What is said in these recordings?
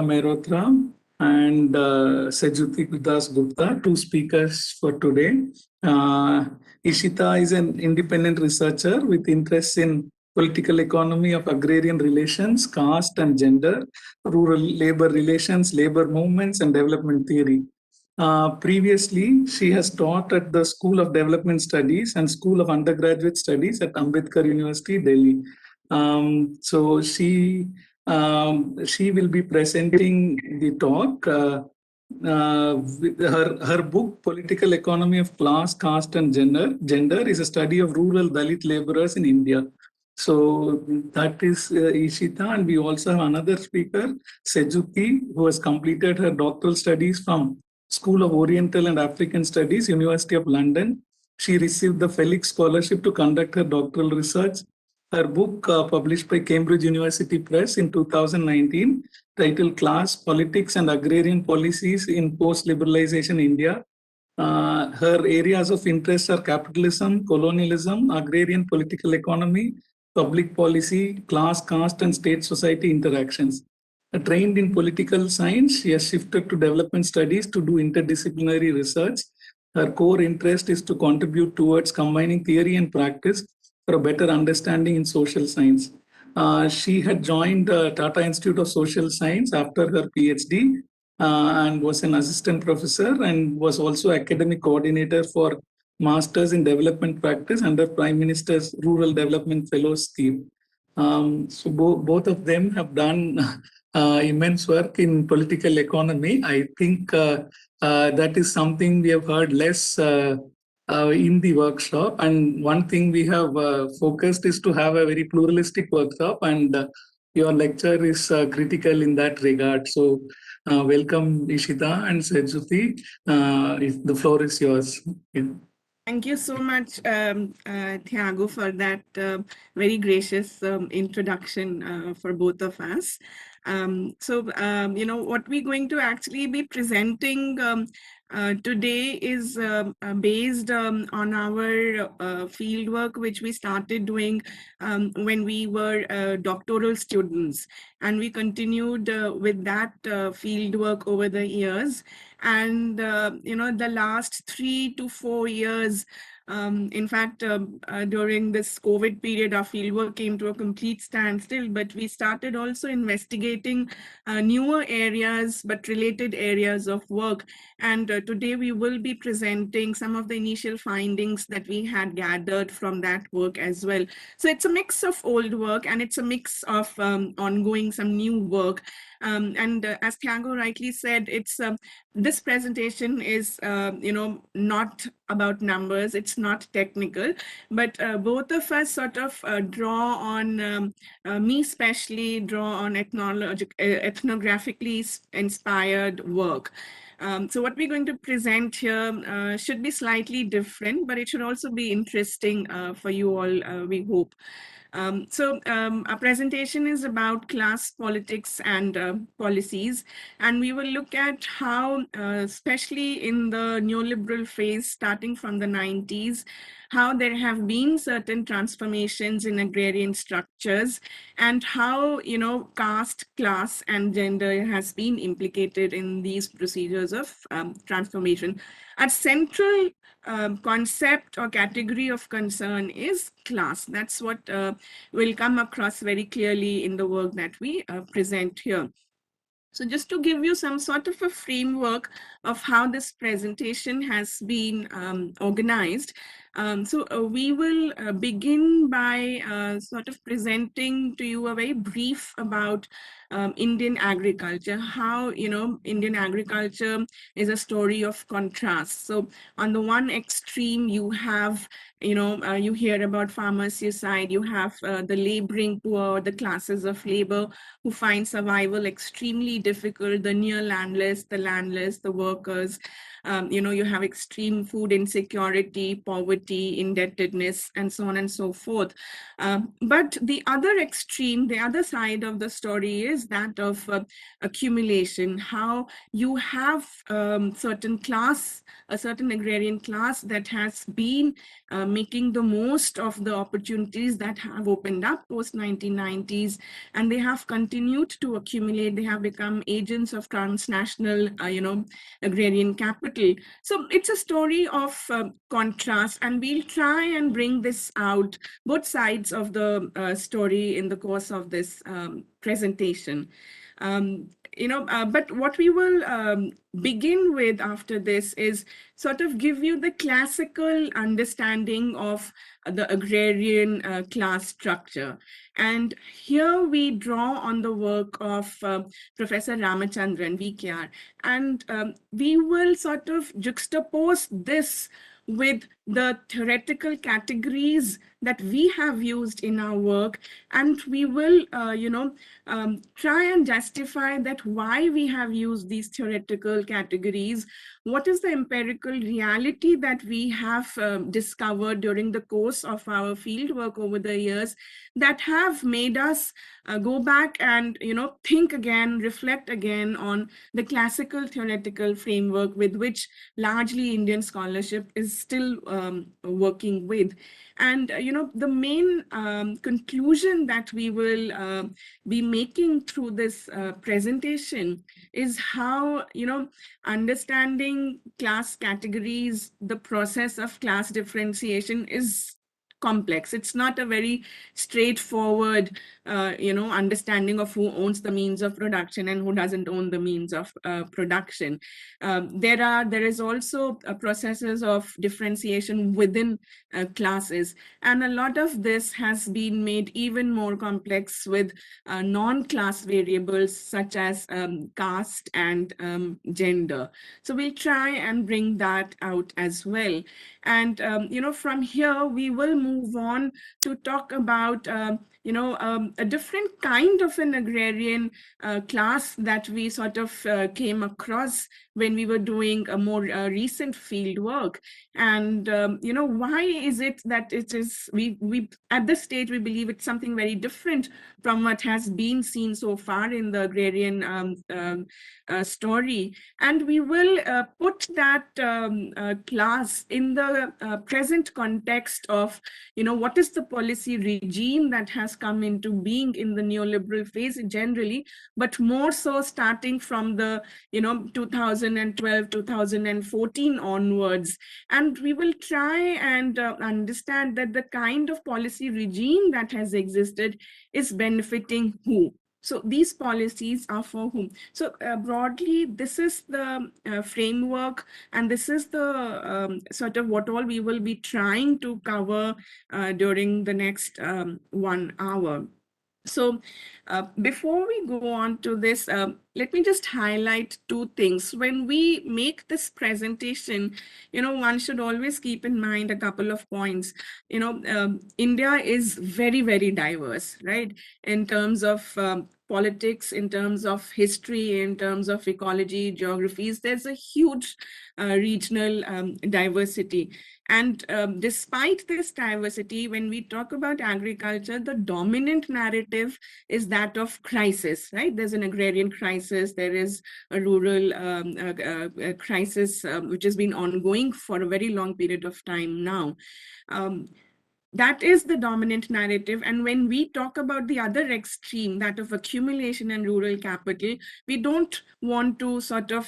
Mehrotra and Sejuti Das Gupta, two speakers for today. Uh, Ishita is an independent researcher with interests in political economy of agrarian relations, caste and gender, rural labor relations, labor movements, and development theory. Previously, she has taught at the School of Development Studies and School of Undergraduate Studies at Ambedkar University, Delhi. So she will be presenting the talk. Her book, Political Economy of Class, Caste, and Gender is a study of rural Dalit laborers in India. So that is Ishita, and we also have another speaker, Sejuki, who has completed her doctoral studies from School of Oriental and African Studies, University of London. She received the Felix Scholarship to conduct her doctoral research. Her book, published by Cambridge University Press in 2019, titled Class, Politics and Agrarian Policies in Post-Liberalisation India. Her areas of interest are capitalism, colonialism, agrarian political economy, public policy, class, caste, and state society interactions. Trained in political science, she has shifted to development studies to do interdisciplinary research. Her core interest is to contribute towards combining theory and practice for a better understanding in social science. She had joined Tata Institute of Social Science after her PhD and was an assistant professor and was also academic coordinator for Masters in Development Practice under Prime Minister's Rural Development Fellows Scheme. So both of them have done immense work in political economy. I think that is something we have heard less in the workshop. And one thing we have focused is to have a very pluralistic workshop, and your lecture is critical in that regard. So welcome, Ishita and Sejuti. The floor is yours. Yeah. Thank you so much, Thiago, for that very gracious introduction for both of us. What we're going to actually be presenting today is based on our field work, which we started doing when we were doctoral students. And we continued with that field work over the years. And the last 3 to 4 years, in fact, during this COVID period, our fieldwork came to a complete standstill, but we started also investigating newer areas, but related areas of work. And today we will be presenting some of the initial findings that we had gathered from that work as well. So it's a mix of old work and it's a mix of ongoing, some new work. As Thiago rightly said, it's this presentation is not about numbers, it's not technical, but both of us sort of draw on me especially draw on ethnographically inspired work. So what we're going to present here should be slightly different, but it should also be interesting for you all, we hope. Our presentation is about class politics and policies, and we will look at how, especially in the neoliberal phase starting from the 90s, how there have been certain transformations in agrarian structures and how, caste, class, and gender has been implicated in these procedures of transformation. Our central concept or category of concern is class. That's what will come across very clearly in the work that we present here. So just to give you some sort of a framework of how this presentation has been organized, we will begin by sort of presenting to you a very brief about Indian agriculture, how, Indian agriculture is a story of contrast. So on the one extreme, you have, you hear about farmer suicide, you have the laboring poor, the classes of labor who find survival extremely difficult, the near landless, the workers. You have extreme food insecurity, poverty, indebtedness, and so on and so forth. But the other extreme, the other side of the story is that of accumulation, how you have a certain agrarian class that has been making the most of the opportunities that have opened up post 1990s, and they have continued to accumulate. They have become agents of transnational, agrarian capital. So it's a story of contrast, and we'll try and bring this out, both sides of the story, in the course of this presentation. But what we will begin with after this is sort of give you the classical understanding of the agrarian class structure. And here we draw on the work of Professor Ramachandran, VKR, and we will sort of juxtapose this with the theoretical categories that we have used in our work, and we will try and justify that why we have used these theoretical categories, what is the empirical reality that we have discovered during the course of our field work over the years, that have made us go back and think again, reflect again on the classical theoretical framework with which largely Indian scholarship is still working with. And the main conclusion that we will be making through this presentation is how understanding class categories, the process of class differentiation, is complex. It's not a very straightforward understanding of who owns the means of production and who doesn't own the means of production. There is also processes of differentiation within classes, and a lot of this has been made even more complex with non-class variables such as caste and gender. So we'll try and bring that out as well. And from here we will move on to talk about a different kind of an agrarian class that we sort of came across when we were doing a more recent field work. And why is it that it is we at this stage we believe it's something very different from what has been seen so far in the agrarian story. And we will put that class in the present context of what is the policy regime that has come into being in the neoliberal phase generally, but more so starting from the 2012 2014 onwards. And we will try and understand that the kind of policy regime that has existed is benefiting who. So these policies are for whom? So broadly, this is the framework, and this is the sort of what all we will be trying to cover during the next 1 hour. So before we go on to this, let me just highlight two things. When we make this presentation, one should always keep in mind a couple of points. India is very, very diverse, right? In terms of politics, in terms of history, in terms of ecology, geographies, there's a huge regional diversity. And despite this diversity, when we talk about agriculture, the dominant narrative is that of crisis, right? There's an agrarian crisis, there is a rural crisis, which has been ongoing for a very long period of time now. That is the dominant narrative. And when we talk about the other extreme, that of accumulation and rural capital, we don't want to sort of,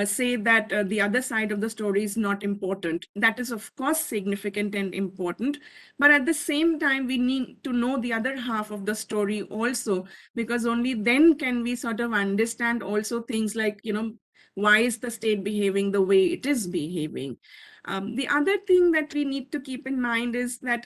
say that the other side of the story is not important. That is, of course, significant and important. But at the same time, we need to know the other half of the story also, because only then can we sort of understand also things like, why is the state behaving the way it is behaving? The other thing that we need to keep in mind is that,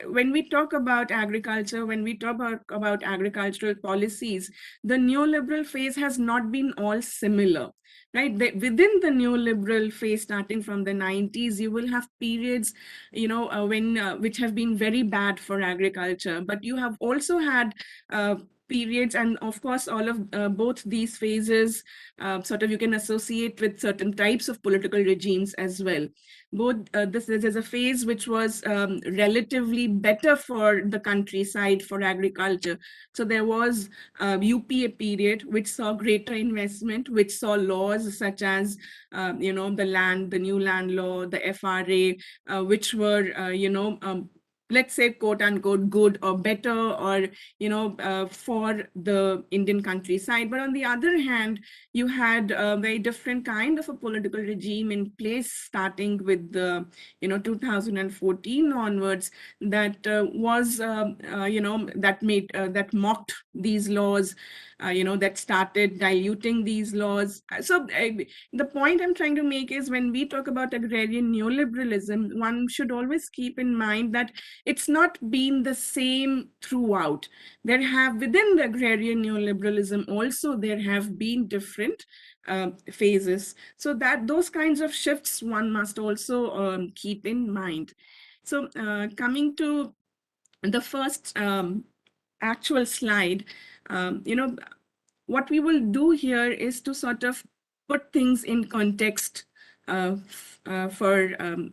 when we talk about agriculture, when we talk about agricultural policies, the neoliberal phase has not been all similar, right? Within the neoliberal phase, starting from the 90s, you will have periods, when which have been very bad for agriculture, but you have also had periods, and of course, all of both these phases sort of you can associate with certain types of political regimes as well. Both this is a phase which was relatively better for the countryside, for agriculture. So there was UPA period, which saw greater investment, which saw laws such as the new land law, the FRA, which were let's say quote unquote good or better, or for the Indian countryside. But on the other hand, you had a very different kind of a political regime in place, starting with the 2014 onwards, that was that mocked these laws, that started diluting these laws. So the point I'm trying to make is, when we talk about agrarian neoliberalism, one should always keep in mind that it's not been the same throughout. There have, within the agrarian neoliberalism also, there have been different phases. So that those kinds of shifts one must also keep in mind. So coming to the first actual slide, what we will do here is to sort of put things in context for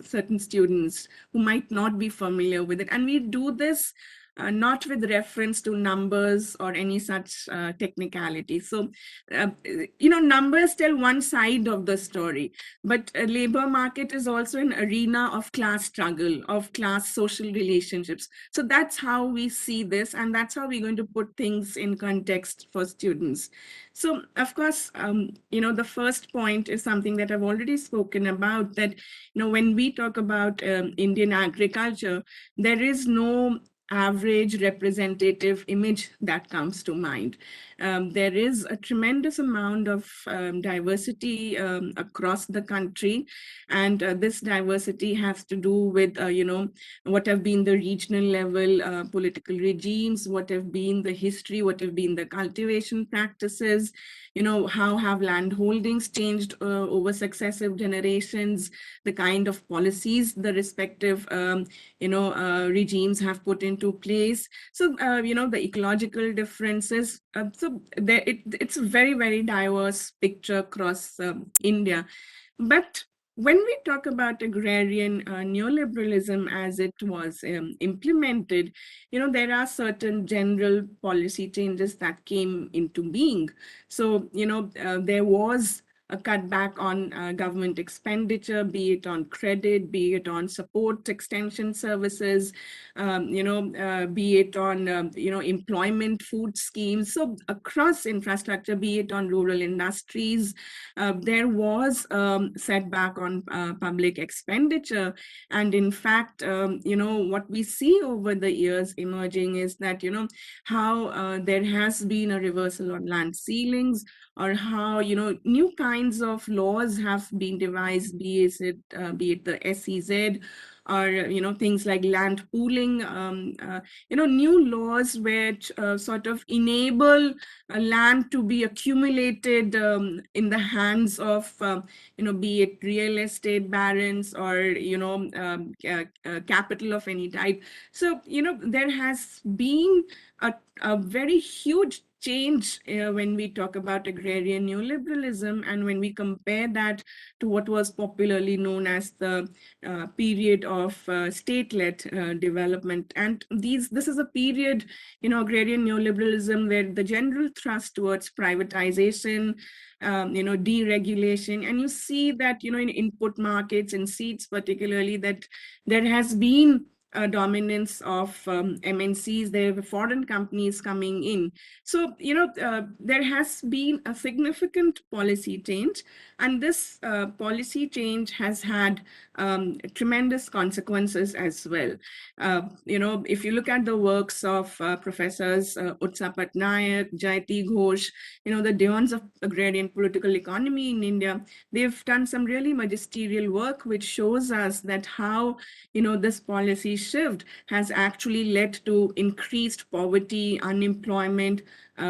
certain students who might not be familiar with it. And we do this not with reference to numbers or any such technicality. So, numbers tell one side of the story, but a labor market is also an arena of class struggle, of class social relationships. So that's how we see this, and that's how we're going to put things in context for students. So, of course, the first point is something that I've already spoken about, that, when we talk about Indian agriculture, there is no average representative image that comes to mind. There is a tremendous amount of diversity across the country, and this diversity has to do with, what have been the regional level political regimes, what have been the history, what have been the cultivation practices, how have land holdings changed over successive generations, the kind of policies the respective regimes have put into place. So the ecological differences. So it's a very, very diverse picture across India. But when we talk about agrarian neoliberalism as it was implemented, there are certain general policy changes that came into being. So, there was a cutback on government expenditure, be it on credit, be it on support extension services, be it on, employment food schemes. So across infrastructure, be it on rural industries, there was setback on public expenditure. And in fact, what we see over the years emerging is that, how there has been a reversal on land ceilings, or how new kinds of laws have been devised, be it the SEZ, or things like land pooling, new laws which sort of enable land to be accumulated in the hands of be it real estate barons, or capital of any type. So there has been a very huge change when we talk about agrarian neoliberalism, and when we compare that to what was popularly known as the period of state-led development. And this is a period, agrarian neoliberalism, where the general thrust towards privatization, deregulation, and you see that in input markets, in seeds particularly, that there has been a dominance of MNCs, there were foreign companies coming in. So, there has been a significant policy change, and this policy change has had tremendous consequences as well. If you look at the works of Professors Utsa Patnaik, Jayati Ghosh, the deans of agrarian political economy in India, they've done some really magisterial work which shows us that how, this policy shift has actually led to increased poverty, unemployment,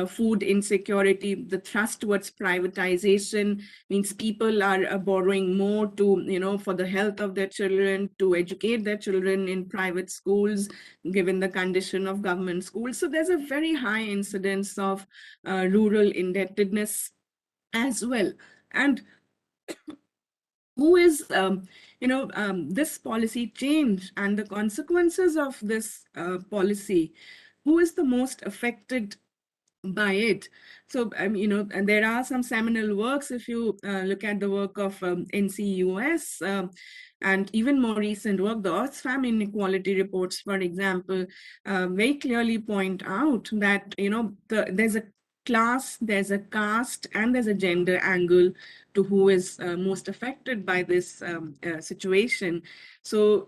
food insecurity. The thrust towards privatization means people are borrowing more to, for the health of their children, to educate their children in private schools, given the condition of government schools. So there's a very high incidence of rural indebtedness as well. And who is this policy change and the consequences of this policy, who is the most affected by it? So and there are some seminal works. If you look at the work of NCUS, and even more recent work, the Oxfam inequality reports, for example, very clearly point out that there's a class, there's a caste, and there's a gender angle to who is most affected by this situation. So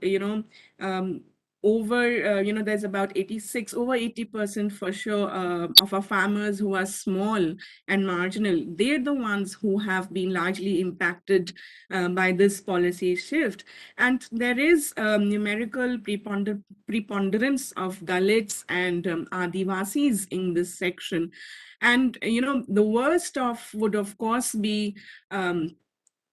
over there's about 86 over 80% for sure of our farmers who are small and marginal. They're the ones who have been largely impacted by this policy shift. And there is numerical preponderance of Dalits and Adivasis in this section. And the worst of would of course be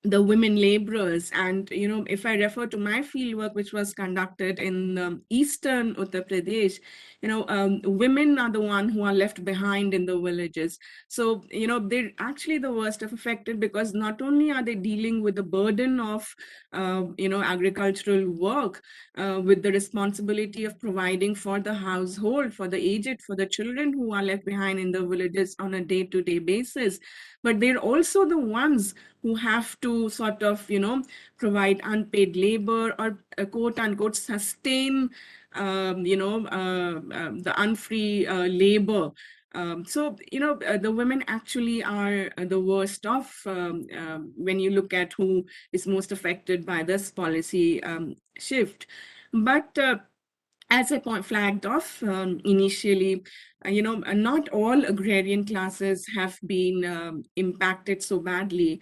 the women laborers. And if I refer to my fieldwork, which was conducted in eastern Uttar Pradesh, women are the one who are left behind in the villages. So they're actually the worst of affected, because not only are they dealing with the burden of agricultural work, with the responsibility of providing for the household, for the aged, for the children who are left behind in the villages on a day-to-day basis, but they're also the ones who have to sort of provide unpaid labor, or quote unquote sustain the unfree labor. So the women actually are the worst off when you look at who is most affected by this policy shift. But as I flagged off initially, not all agrarian classes have been impacted so badly.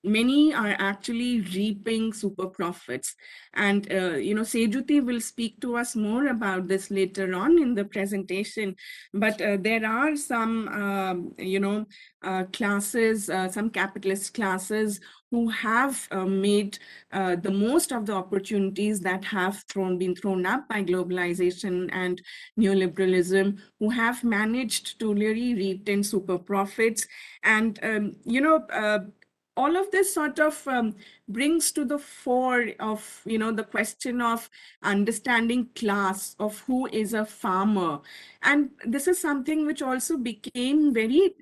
Many are actually reaping super profits. And, Sejuti will speak to us more about this later on in the presentation. But there are some, classes, some capitalist classes who have made the most of the opportunities that have been thrown up by globalization and neoliberalism, who have managed to really retain super profits. And all of this sort of brings to the fore of the question of understanding class, of who is a farmer. And this is something which also became very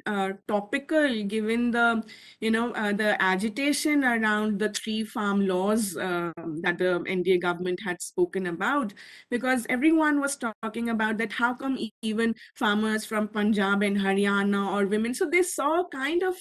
topical, given the agitation around the three farm laws that the NDA government had spoken about, because everyone was talking about that how come even farmers from Punjab and Haryana, or women, so they saw kind of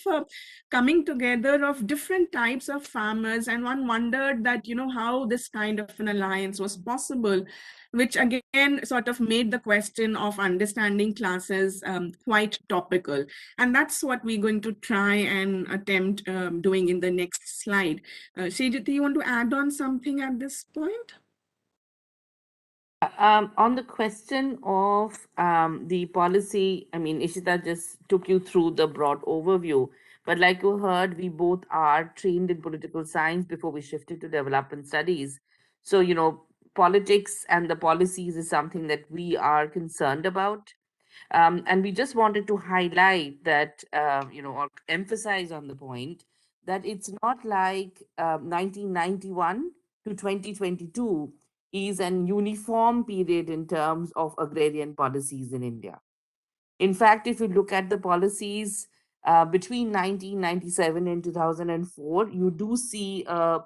coming together of different types of farmers, and one wondered that how this kind of an alliance was possible, which again sort of made the question of understanding classes quite topical. And that's what we're going to try and attempt doing in the next slide. Sejit, you want to add on something at this point? On the question of the policy, I mean, Ishita just took you through the broad overview. But like you heard, we both are trained in political science before we shifted to development studies. So, politics and the policies is something that we are concerned about. And we just wanted to highlight that, or emphasize on the point that it's not like 1991 to 2022 is an uniform period in terms of agrarian policies in India. In fact, if you look at the policies between 1997 and 2004, you do see a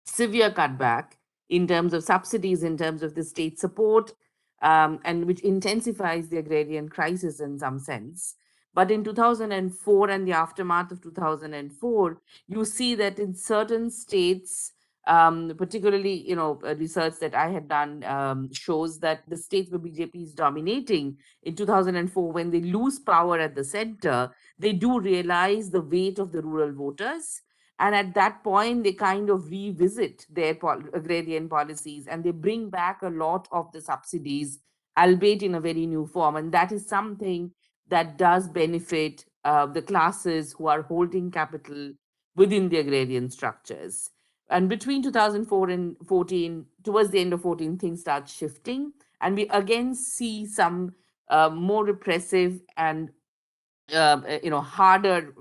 severe cutback in terms of subsidies, in terms of the state support, and which intensifies the agrarian crisis in some sense. But in 2004 and the aftermath of 2004, you see that in certain states, particularly, research that I had done shows that the states where BJP is dominating in 2004, when they lose power at the center, they do realize the weight of the rural voters, And at that point, they kind of revisit their agrarian policies, and they bring back a lot of the subsidies, albeit in a very new form. And that is something that does benefit the classes who are holding capital within the agrarian structures. And between 2004 and 14, towards the end of 14, things start shifting. And we again see some more repressive and harder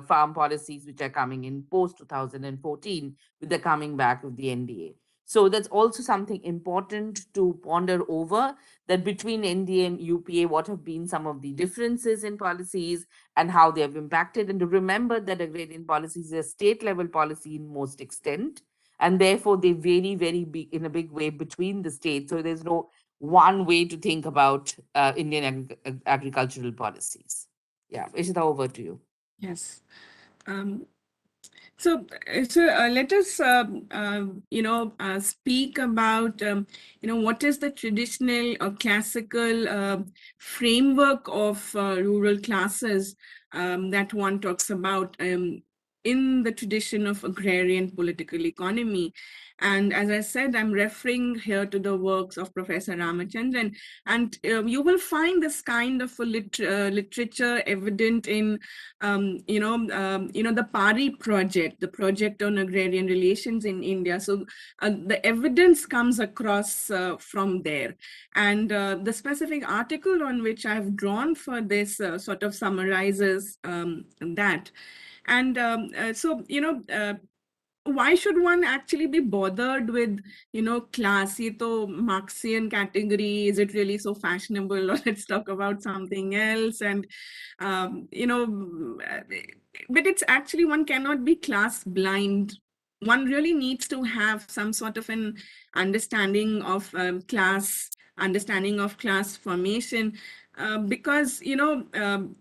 farm policies which are coming in post 2014 with the coming back of the NDA. So that's also something important to ponder over, that between NDA and UPA, what have been some of the differences in policies and how they have impacted. And to remember that agrarian policy is a state level policy in most extent, and therefore they vary very big in a big way between the states. So there's no one way to think about Indian agricultural policies. Yeah, Ishita, over to you. Yes. Um, so let us, speak about, what is the traditional or classical framework of rural classes that one talks about in the tradition of agrarian political economy. And as I said, I'm referring here to the works of Professor Ramachandran, and you will find this kind of a literature evident in the PARI project, the Project on Agrarian Relations in India. So the evidence comes across from there. And the specific article on which I've drawn for this sort of summarizes that. And why should one actually be bothered with, class? Ye to Marxian category, is it really so fashionable? Or let's talk about something else. And, but it's actually, one cannot be class blind. One really needs to have some sort of an understanding of class, understanding of class formation, because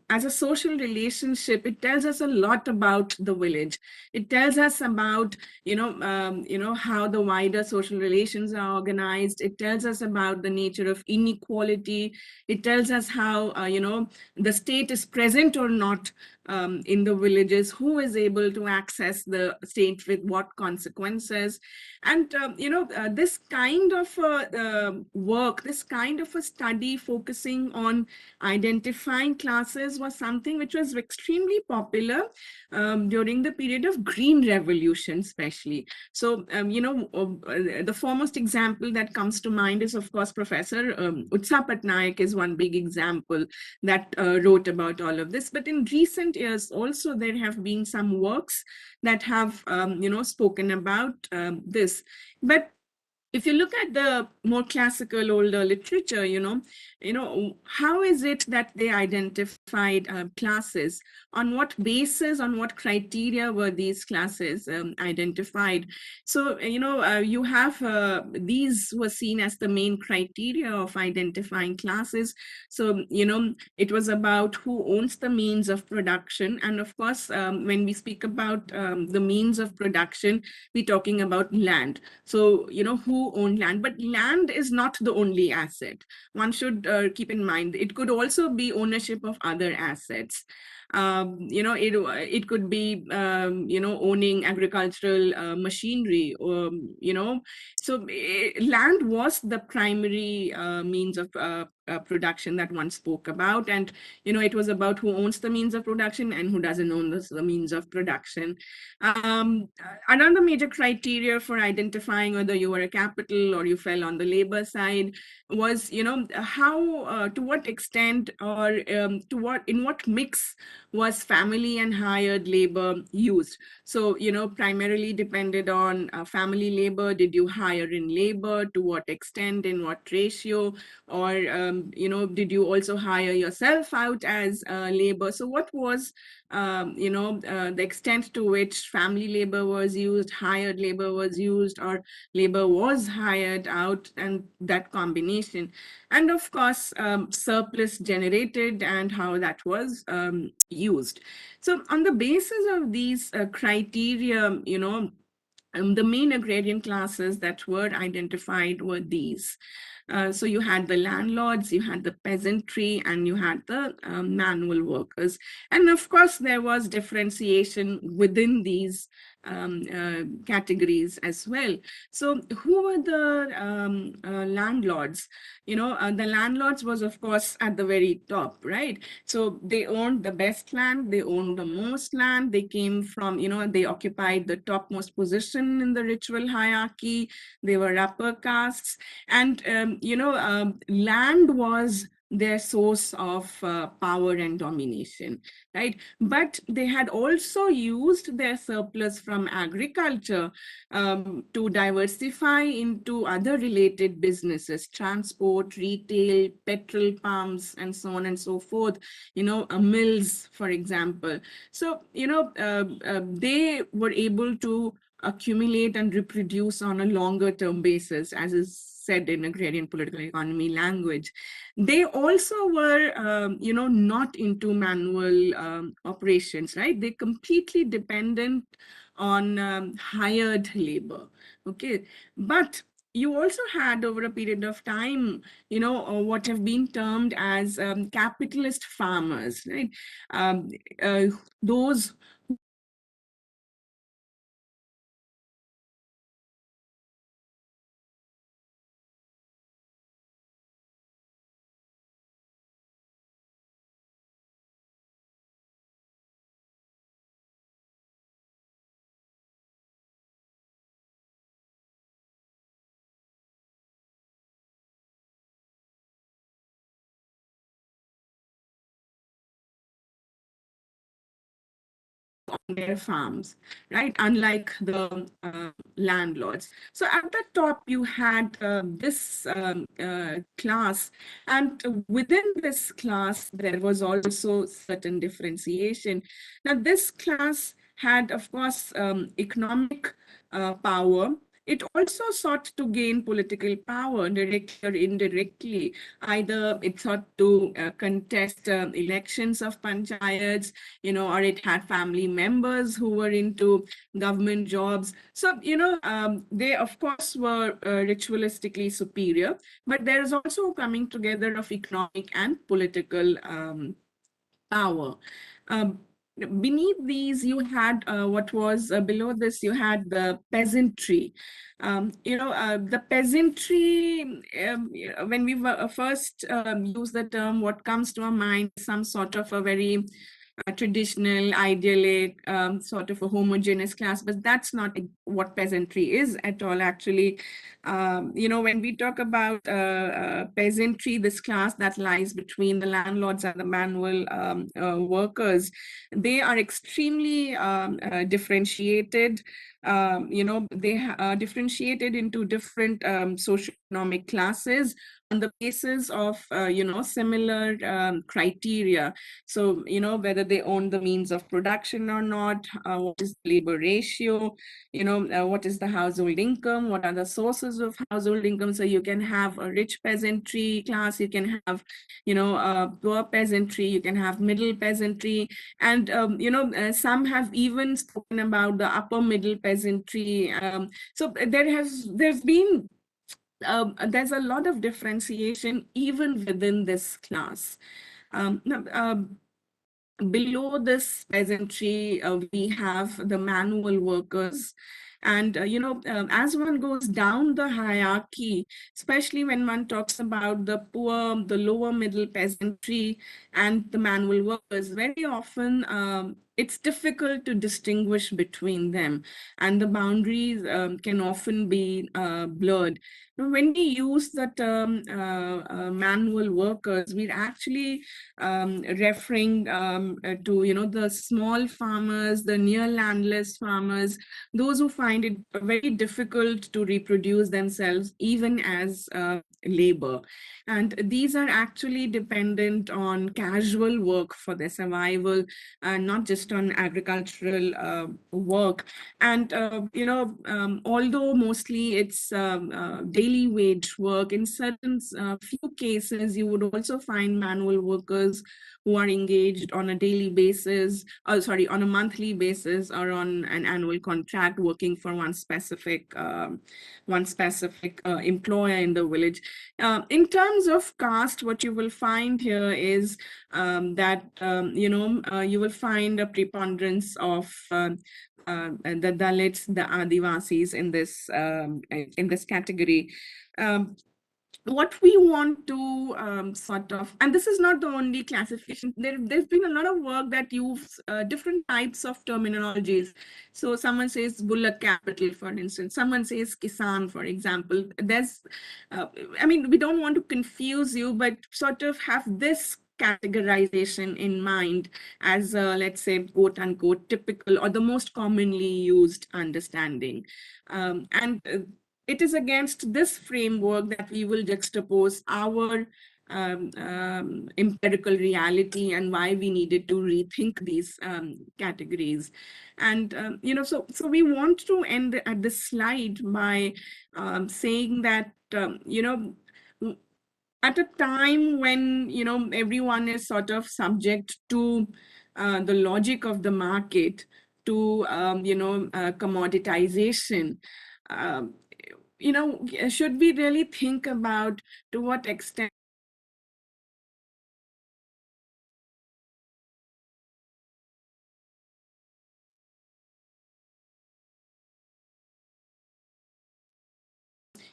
as a social relationship, it tells us a lot about the village. It tells us about how the wider social relations are organized. It tells us about the nature of inequality. It tells us how the state is present or not in the villages, who is able to access the state with what consequences. And this kind of work, this kind of a study focusing on identifying classes was something which was extremely popular during the period of Green Revolution, especially. So, the foremost example that comes to mind is, of course, Professor Utsa Patnaik is one big example that wrote about all of this. But in recent years, also, there have been some works that have, spoken about this. But if you look at the more classical older literature, how is it that they identified classes? On what basis, on what criteria were these classes identified? So, you have these were seen as the main criteria of identifying classes. So, it was about who owns the means of production. And of course, when we speak about the means of production, we're talking about land. So, who own land, but land is not the only asset. One should keep in mind, it could also be ownership of other assets. It could be, owning agricultural machinery, or, so land was the primary means of production that one spoke about. And, it was about who owns the means of production and who doesn't own the means of production. Another major criteria for identifying whether you were a capital or you fell on the labor side was, how, to what extent, or in what mix was family and hired labor used. So, primarily depended on family labor. Did you hire in labor? To what extent? In what ratio? Or, did you also hire yourself out as labor? So what was the extent to which family labor was used, hired labor was used, or labor was hired out, and that combination. And of course, surplus generated and how that was used. So on the basis of these criteria, the main agrarian classes that were identified were these. So you had the landlords, you had the peasantry, and you had the manual workers. And of course, there was differentiation within these categories as well. So who were the landlords? The landlords was, of course, at the very top, right? So they owned the best land, they owned the most land, they came from, they occupied the topmost position in the ritual hierarchy, they were upper castes, and, land was their source of power and domination, right? But they had also used their surplus from agriculture to diversify into other related businesses, transport, retail, petrol pumps, and so on and so forth, mills, for example. So, they were able to accumulate and reproduce on a longer term basis, as is said in agrarian political economy language. They also were, not into manual operations, right? They completely dependent on hired labor. Okay, but you also had over a period of time, what have been termed as capitalist farmers, right? Um, those on their farms, right? Unlike the landlords. So at the top, you had this class, and within this class, there was also certain differentiation. Now, this class had, of course, economic power. It also sought to gain political power, directly or indirectly. Either it sought to contest elections of panchayats, or it had family members who were into government jobs. So, they, of course, were ritualistically superior, but there is also a coming together of economic and political power. Um, Beneath these, you had what was below this, you had the peasantry. The peasantry, when we first use the term, what comes to our mind is some sort of a very traditional, idyllic, sort of a homogeneous class, but that's not what peasantry is at all, actually. When we talk about peasantry, this class that lies between the landlords and the manual workers, they are extremely differentiated. They are differentiated into different socioeconomic classes on the basis of, similar criteria. So, whether they own the means of production or not, what is the labor ratio, what is the household income, what are the sources of household income. So you can have a rich peasantry class, you can have, poor peasantry, you can have middle peasantry, and, some have even spoken about the upper middle peasantry. So there's been there's a lot of differentiation even within this class. Now, below this peasantry, we have the manual workers. And, as one goes down the hierarchy, especially when one talks about the poor, the lower middle peasantry and the manual workers, very often it's difficult to distinguish between them, and the boundaries can often be blurred. When we use the term manual workers, we're actually referring to, the small farmers, the near landless farmers, those who find it very difficult to reproduce themselves even as labor. And these are actually dependent on casual work for their survival, and not just on agricultural work. And, although mostly it's daily wage work, in certain few cases, you would also find manual workers who are engaged on a daily basis, on a monthly basis, or on an annual contract working for one specific employer in the village. In terms of caste, what you will find here is that, you will find a preponderance of the Dalits, the Adivasis in this category. What we want to sort of, and this is not the only classification, there's been a lot of work that uses different types of terminologies. So someone says bullock capital, for instance, someone says kisan, for example. I mean, we don't want to confuse you, but sort of have this categorization in mind as let's say, quote unquote, typical or the most commonly used understanding. And it is against this framework that we will juxtapose our empirical reality and why we needed to rethink these categories. And so we want to end at this slide by saying that at a time when everyone is sort of subject to the logic of the market, to commoditization, um, should we really think about to what extent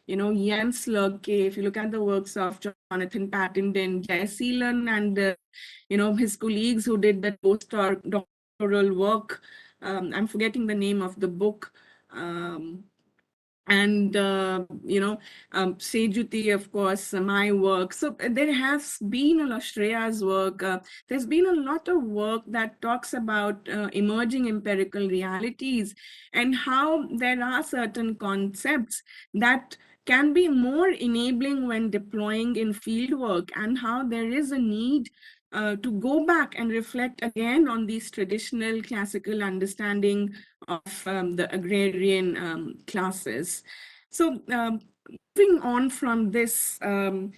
Jens Lurke, if you look at the works of Jonathan Pattenden, Jay Seelan, and his colleagues who did that postdoctoral work, I'm forgetting the name of the book, and Sejuti, of course, my work. So there has been a lot, Shreya's work. There's been a lot of work that talks about emerging empirical realities and how there are certain concepts that can be more enabling when deploying in fieldwork, and how there is a need to go back and reflect again on these traditional classical understanding of the agrarian classes. So moving on from this, the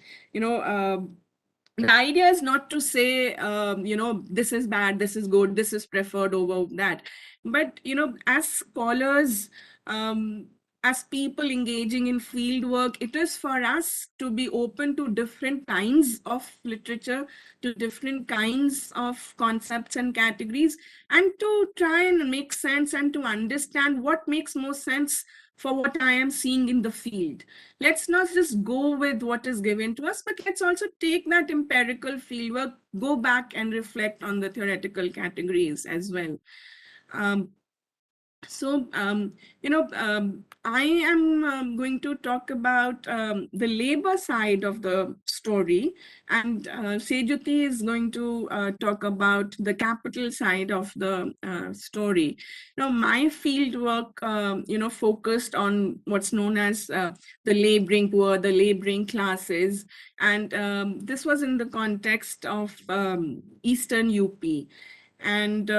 idea is not to say, this is bad, this is good, this is preferred over that. But, as scholars, as people engaging in field work, it is for us to be open to different kinds of literature, to different kinds of concepts and categories, and to try and make sense and to understand what makes more sense for what I am seeing in the field. Let's not just go with what is given to us, but let's also take that empirical fieldwork, go back and reflect on the theoretical categories as well. So, I am going to talk about the labor side of the story, and Sejuti is going to talk about the capital side of the story. Now, my field work, focused on what's known as the laboring poor, the laboring classes, and this was in the context of Eastern UP. And,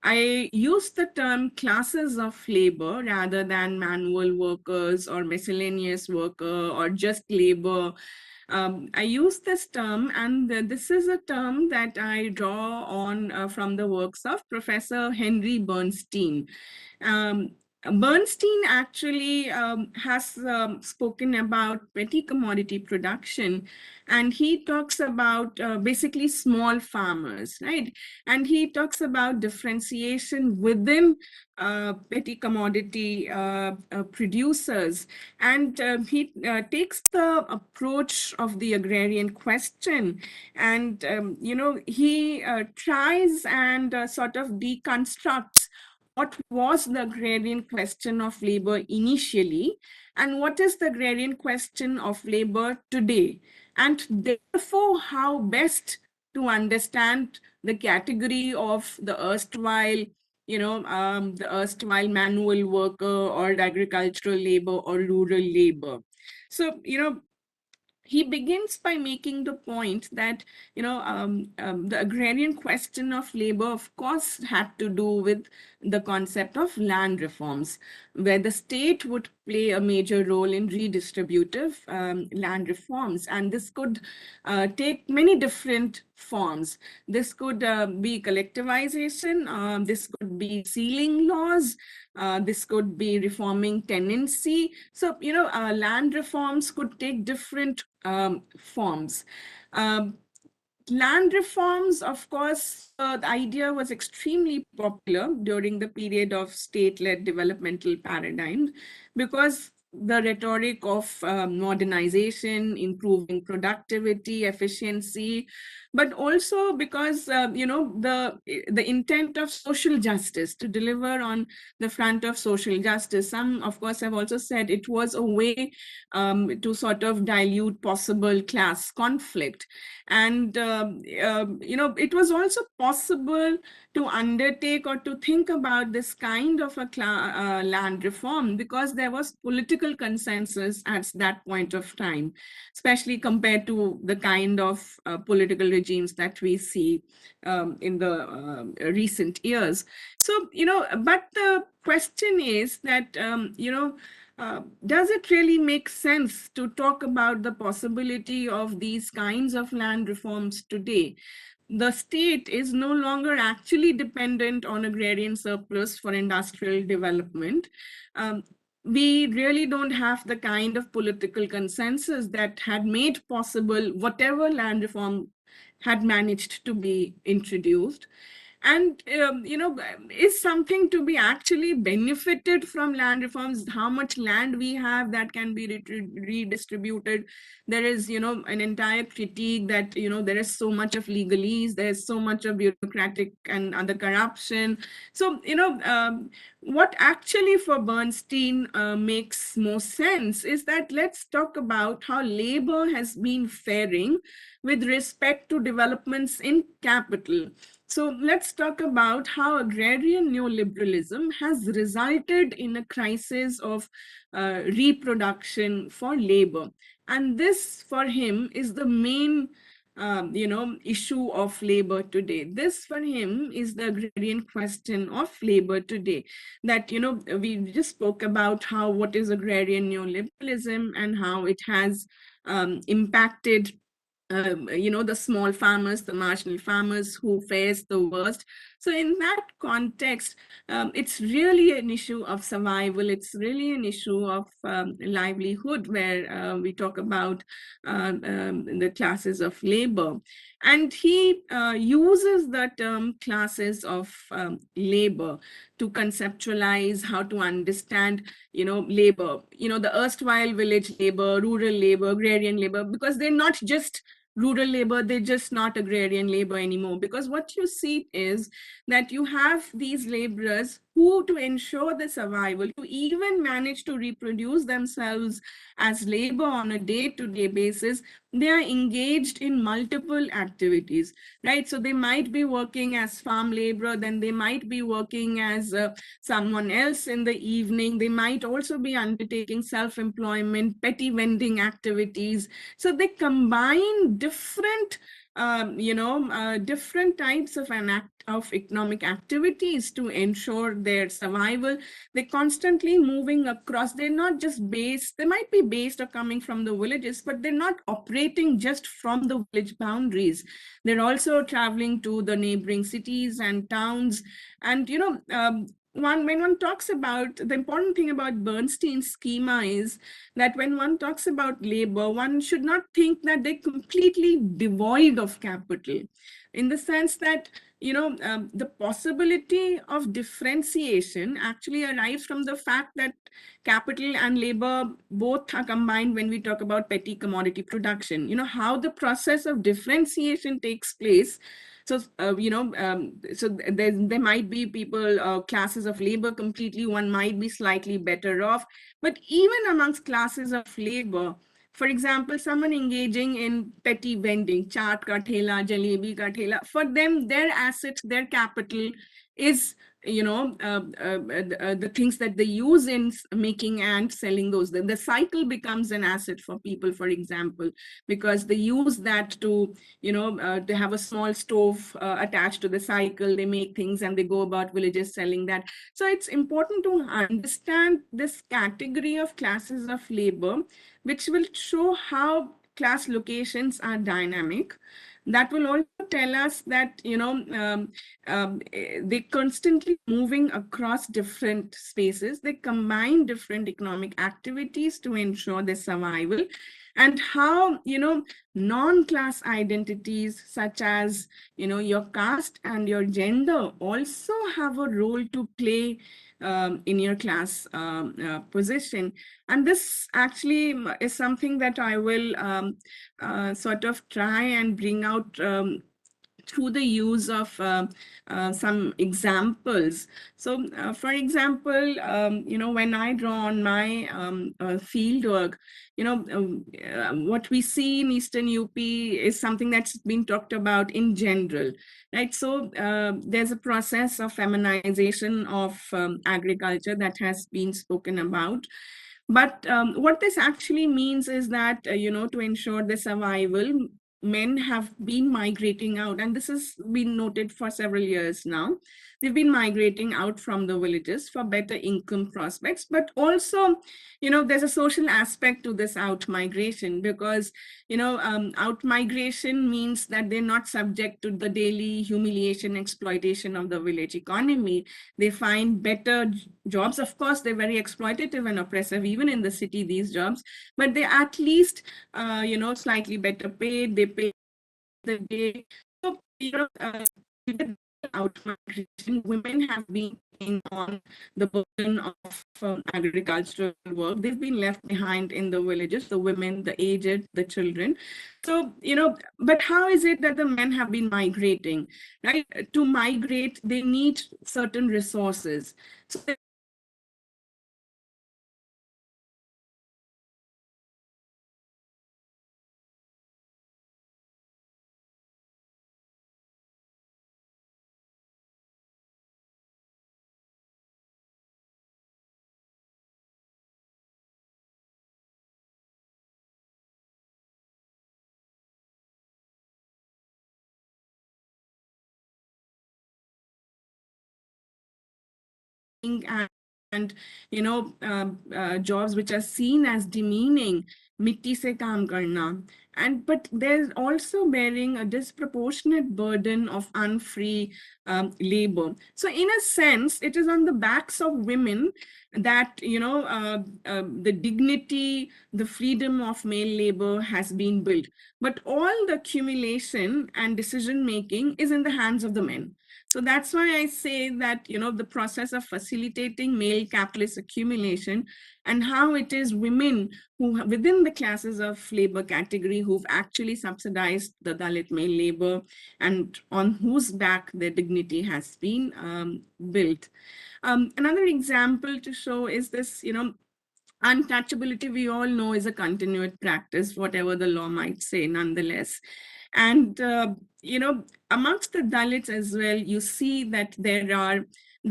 I use the term classes of labor rather than manual workers or miscellaneous worker or just labor. I use this term, and this is a term that I draw on from the works of Professor Henry Bernstein. Um, Bernstein actually has spoken about petty commodity production, and he talks about basically small farmers, right? And he talks about differentiation within petty commodity producers. And he takes the approach of the agrarian question, and he tries and sort of deconstructs what was the agrarian question of labor initially, and what is the agrarian question of labor today, and therefore how best to understand the category of the erstwhile, the erstwhile manual worker or agricultural labor or rural labor. So, he begins by making the point that the agrarian question of labor, of course, had to do with the concept of land reforms, where the state would play a major role in redistributive land reforms. And this could take many different forms. This could be collectivization, this could be sealing laws, this could be reforming tenancy. So, land reforms could take different forms. Um, Land reforms, of course, the idea was extremely popular during the period of state-led developmental paradigms because the rhetoric of modernization, improving productivity, efficiency, but also because the intent of social justice, to deliver on the front of social justice. Some, of course, have also said it was a way to sort of dilute possible class conflict. And it was also possible to undertake or to think about this kind of a land reform because there was political consensus at that point of time, especially compared to the kind of political regimes that we see in the recent years. So, but the question is that, does it really make sense to talk about the possibility of these kinds of land reforms today? The state is no longer actually dependent on agrarian surplus for industrial development. Um, we really don't have the kind of political consensus that had made possible whatever land reform had managed to be introduced. And is something to be actually benefited from land reforms? How much land we have that can be redistributed? There is an entire critique that there is so much of legalese, there's so much of bureaucratic and other corruption. So what actually for Bernstein makes more sense is that let's talk about how labor has been faring with respect to developments in capital. So let's talk about how agrarian neoliberalism has resulted in a crisis of reproduction for labor. And this, for him, is the main issue of labor today. This, for him, is the agrarian question of labor today. That, we just spoke about how what is agrarian neoliberalism and how it has impacted the small farmers, the marginal farmers who face the worst. So in that context, it's really an issue of survival. It's really an issue of livelihood, where we talk about the classes of labor. And he uses the term classes of labor to conceptualize how to understand, labor, the erstwhile village labor, rural labor, agrarian labor, because they're not just rural labor, they're just not agrarian labor anymore. Because what you see is that you have these laborers who, to ensure the survival, to even manage to reproduce themselves as labor on a day-to-day basis, they are engaged in multiple activities, right? So they might be working as farm laborer, then they might be working as someone else in the evening. They might also be undertaking self-employment, petty vending activities. So they combine different different types of of economic activities to ensure their survival. They're constantly moving across. They're not just based, they might be based or coming from the villages, but they're not operating just from the village boundaries. They're also traveling to the neighboring cities and towns. And when one talks about, the important thing about Bernstein's schema is that when one talks about labor, one should not think that they're completely devoid of capital, in the sense that the possibility of differentiation actually arrives from the fact that capital and labor both are combined when we talk about petty commodity production. How the process of differentiation takes place. So, so there might be people, classes of labor completely, one might be slightly better off. But even amongst classes of labor, for example, someone engaging in petty vending, chaat ka thela, jalebi ka thela, for them, their assets, their capital is the things that they use in making and selling those. The cycle becomes an asset for people, for example, because they use that to to have a small stove attached to the cycle. They make things and they go about villages selling that. So it's important to understand this category of classes of labor, which will show how class locations are dynamic. That will also tell us that they constantly moving across different spaces. They combine different economic activities to ensure their survival. and how, non-class identities such as, your caste and your gender also have a role to play in your class position. And this actually is something that I will sort of try and bring out through the use of some examples. So, for example, when I draw on my field work, what we see in Eastern UP is something that's been talked about in general, right? So, there's a process of feminization of agriculture that has been spoken about. But what this actually means is that, to ensure the survival, men have been migrating out, and this has been noted for several years now. They've been migrating out from the villages for better income prospects, but also, there's a social aspect to this out migration, because, out migration means that they're not subject to the daily humiliation, exploitation of the village economy. They find better jobs. Of course, they're very exploitative and oppressive, even in the city, these jobs, but they at least, slightly better paid. They pay the day. So, with out migration, women have been taking on the burden of agricultural work. They've been left behind in the villages, the women, the aged, the children. So, but how is it that the men have been migrating, right? To migrate, they need certain resources. So and jobs which are seen as demeaning, mitti se kaam karna, and but they're also bearing a disproportionate burden of unfree labor. So in a sense, it is on the backs of women that the dignity, the freedom of male labor has been built, but all the accumulation and decision making is in the hands of the men. So that's why I say that, the process of facilitating male capitalist accumulation, and how it is women who within the classes of labor category who've actually subsidized the Dalit male labor, and on whose back their dignity has been built. Another example to show is this, untouchability, we all know, is a continued practice, whatever the law might say, nonetheless. And amongst the Dalits as well, you see that there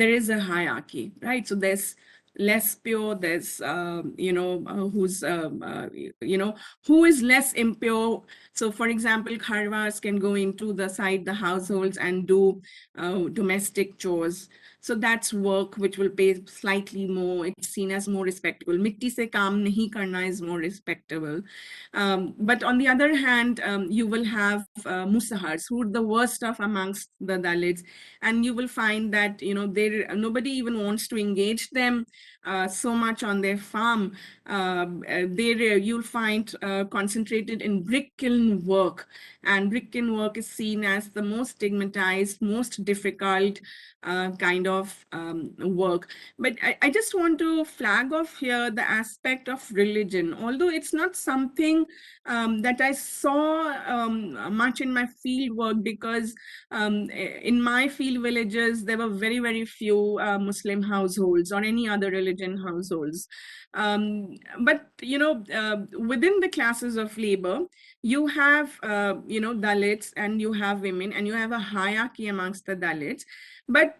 is a hierarchy, right? So there's less pure, there's who is less impure. So for example, Kharwas can go into the households and do domestic chores. So that's work which will pay slightly more. It's seen as more respectable. Mitti se kaam nahi karna is more respectable. But on the other hand, you will have musahars, who are the worst of amongst the Dalits, and you will find that nobody even wants to engage them so much on their farm. There you'll find concentrated in brick kiln work, and brick kiln work is seen as the most stigmatized, most difficult kind of work. But I just want to flag off here the aspect of religion, although it's not something that I saw much in my field work, because in my field villages, there were very, very few Muslim households or any other religion households. But, within the classes of labor, you have, Dalits, and you have women, and you have a hierarchy amongst the Dalits. But,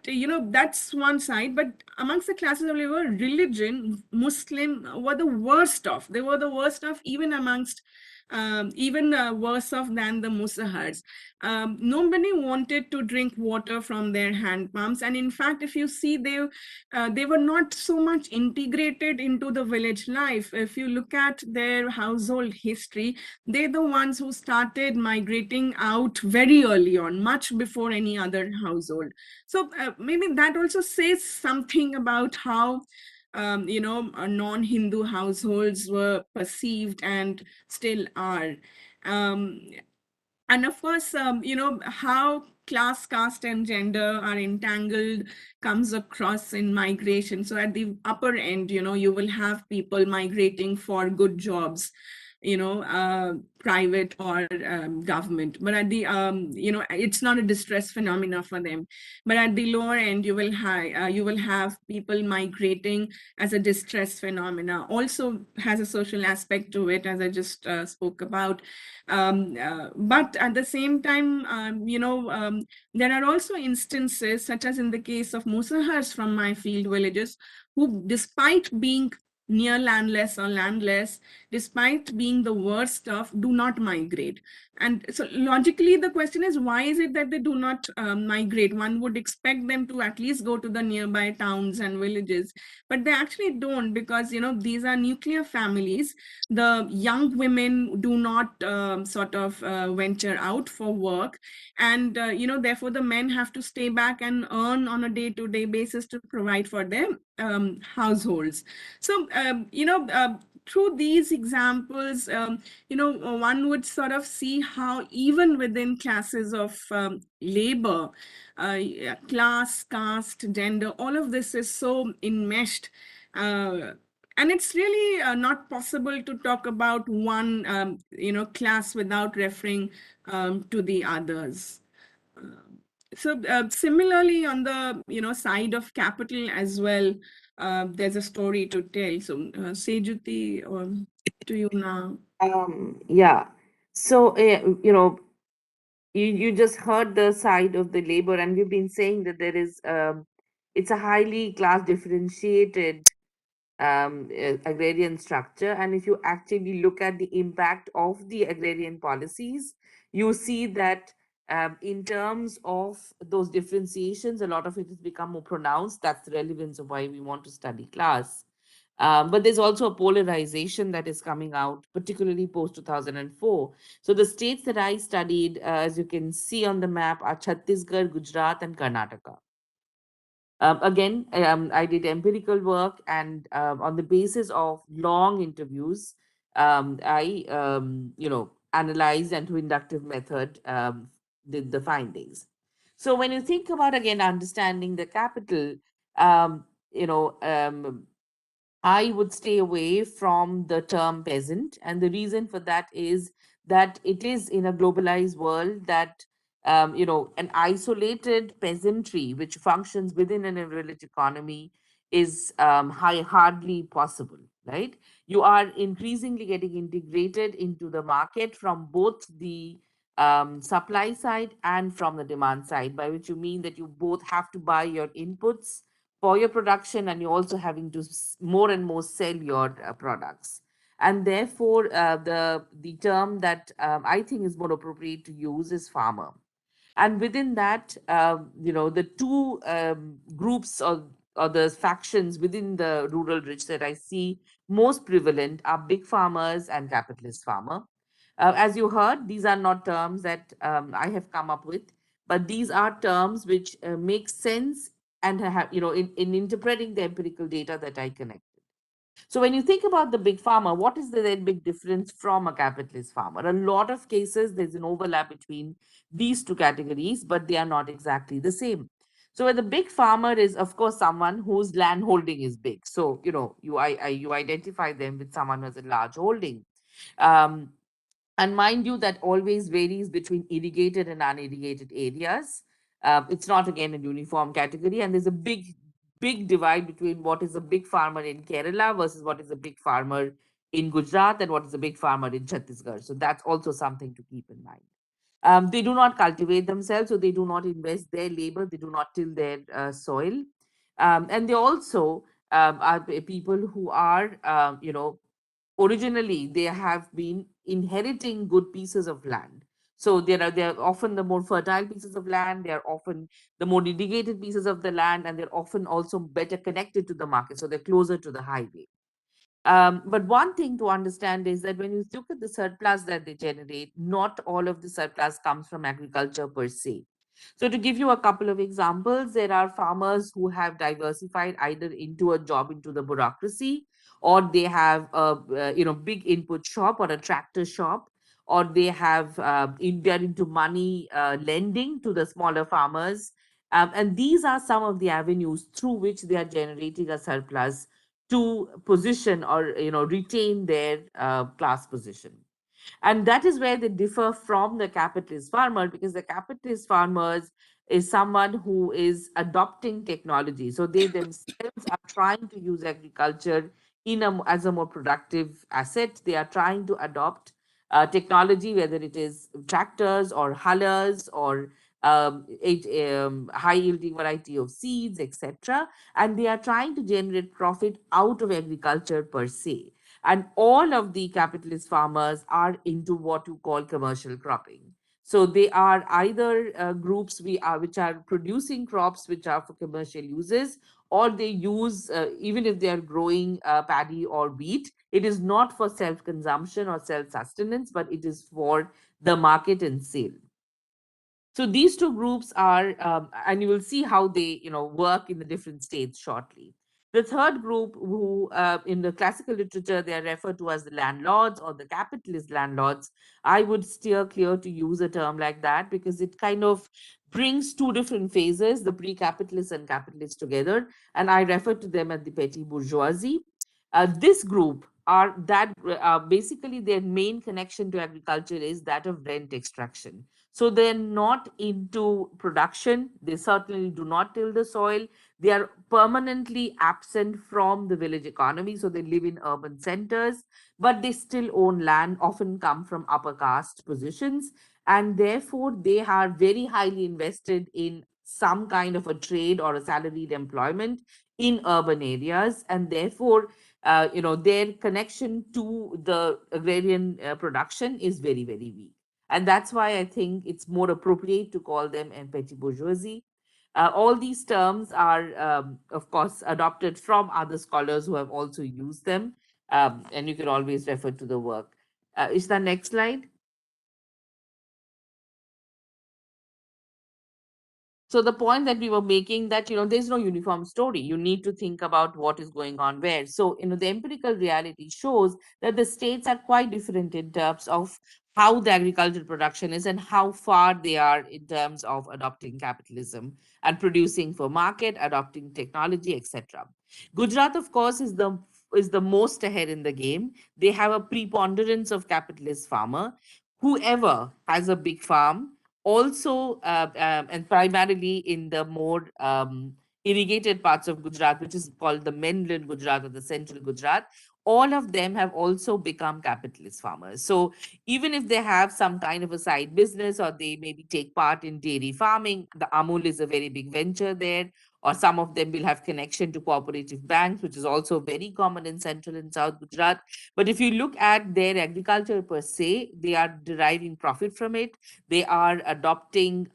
that's one side. But amongst the classes of labor, religion, Muslim were the worst of. They were the worst of, even amongst even worse off than the Musahars. Nobody wanted to drink water from their hand pumps, and in fact, if you see, they were not so much integrated into the village life. If you look at their household history, they're the ones who started migrating out very early on, much before any other household. So maybe that also says something about how non-Hindu households were perceived and still are. Um, and of course, how class, caste, and gender are entangled comes across in migration. So at the upper end, you will have people migrating for good jobs, private or government. But at the, it's not a distress phenomena for them. But at the lower end, you will have people migrating as a distress phenomena. Also has a social aspect to it, as I just spoke about. But at the same time, there are also instances, such as in the case of Musahars from my field villages, who, despite being near landless or landless, despite being the worst off, do not migrate. And so logically, the question is, why is it that they do not migrate? One would expect them to at least go to the nearby towns and villages, but they actually don't, because these are nuclear families. The young women do not sort of venture out for work, and therefore the men have to stay back and earn on a day-to-day basis to provide for their households. So through these examples, one would sort of see how even within classes of labor, class, caste, gender, all of this is so enmeshed. And it's really not possible to talk about one class without referring to the others. So similarly, on the side of capital as well, there's a story to tell. So Sejuti, to you now. Yeah. So, you just heard the side of the labor, and we've been saying that it's a highly class differentiated agrarian structure. And if you actually look at the impact of the agrarian policies, you see that in terms of those differentiations, a lot of it has become more pronounced. That's the relevance of why we want to study class. But there's also a polarization that is coming out, particularly post 2004. So the states that I studied, as you can see on the map, are Chhattisgarh, Gujarat, and Karnataka. Again, I did empirical work, and on the basis of long interviews, I, analyzed and through inductive method did the findings. So when you think about again understanding the capital, um, you know, um, I would stay away from the term peasant. And the reason for that is that it is in a globalized world that, an isolated peasantry which functions within an village economy is hardly possible, right? You are increasingly getting integrated into the market from both the supply side and from the demand side, by which you mean that you both have to buy your inputs for your production, and you're also having to more and more sell your products. And therefore the term that I think is more appropriate to use is farmer. And within that, the two groups or the factions within the rural rich that I see most prevalent are big farmers and capitalist farmer. As you heard, these are not terms that I have come up with, but these are terms which make sense and have, in interpreting the empirical data that I connected. So when you think about the big farmer, what is the then big difference from a capitalist farmer? A lot of cases, there's an overlap between these two categories, but they are not exactly the same. So the big farmer is, of course, someone whose land holding is big. So, you identify them with someone who has a large holding. Um, and mind you, that always varies between irrigated and unirrigated areas. It's not again a uniform category, and there's a big divide between what is a big farmer in Kerala versus what is a big farmer in Gujarat and what is a big farmer in Chhattisgarh. So that's also something to keep in mind. They do not cultivate themselves, so they do not invest their labor, they do not till their soil. And they also are people who are, originally they have been inheriting good pieces of land. So they're often the more fertile pieces of land, they are often the more irrigated pieces of the land, and they're often also better connected to the market, so they're closer to the highway. But one thing to understand is that when you look at the surplus that they generate, not all of the surplus comes from agriculture per se. So, to give you a couple of examples, there are farmers who have diversified either into a job into the bureaucracy, or they have a big input shop or a tractor shop, or they have they're into money lending to the smaller farmers, and these are some of the avenues through which they are generating a surplus to position or retain their class position. And that is where they differ from the capitalist farmer, because the capitalist farmers is someone who is adopting technology, so they themselves are trying to use agriculture as a more productive asset. They are trying to adopt technology, whether it is tractors or hullers or high yielding variety of seeds, etc. And they are trying to generate profit out of agriculture per se. And all of the capitalist farmers are into what you call commercial cropping. So they are either groups which are producing crops which are for commercial uses, or they use, even if they are growing paddy or wheat, it is not for self consumption or self sustenance, but it is for the market and sale. So these two groups are, and you will see how they, work in the different states shortly. The third group, who in the classical literature they are referred to as the landlords or the capitalist landlords, I would steer clear to use a term like that, because it kind of brings two different phases, the pre-capitalist and capitalist together, and I refer to them as the petty bourgeoisie. This group are that basically their main connection to agriculture is that of rent extraction. So they're not into production. They certainly do not till the soil. They are permanently absent from the village economy. So they live in urban centers, but they still own land, often come from upper caste positions. And therefore, they are very highly invested in some kind of a trade or a salaried employment in urban areas. And therefore, their connection to the agrarian production is very, very weak. And that's why I think it's more appropriate to call them a petty bourgeoisie. All these terms are, of course, adopted from other scholars who have also used them, and you can always refer to the work. Is the next slide? So the point that we were making, that there's no uniform story, you need to think about what is going on where. So the empirical reality shows that the states are quite different in terms of how the agricultural production is and how far they are in terms of adopting capitalism and producing for market, adopting technology, etc. Gujarat, of course, is the most ahead in the game. They have a preponderance of capitalist farmer. Whoever has a big farm, also and primarily in the more irrigated parts of Gujarat, which is called the mainland Gujarat or the central Gujarat, all of them have also become capitalist farmers. So even if they have some kind of a side business, or they maybe take part in dairy farming, the Amul is a very big venture there, or some of them will have connection to cooperative banks, which is also very common in central and south Gujarat. But if you look at their agriculture per se, they are deriving profit from it. They are adopting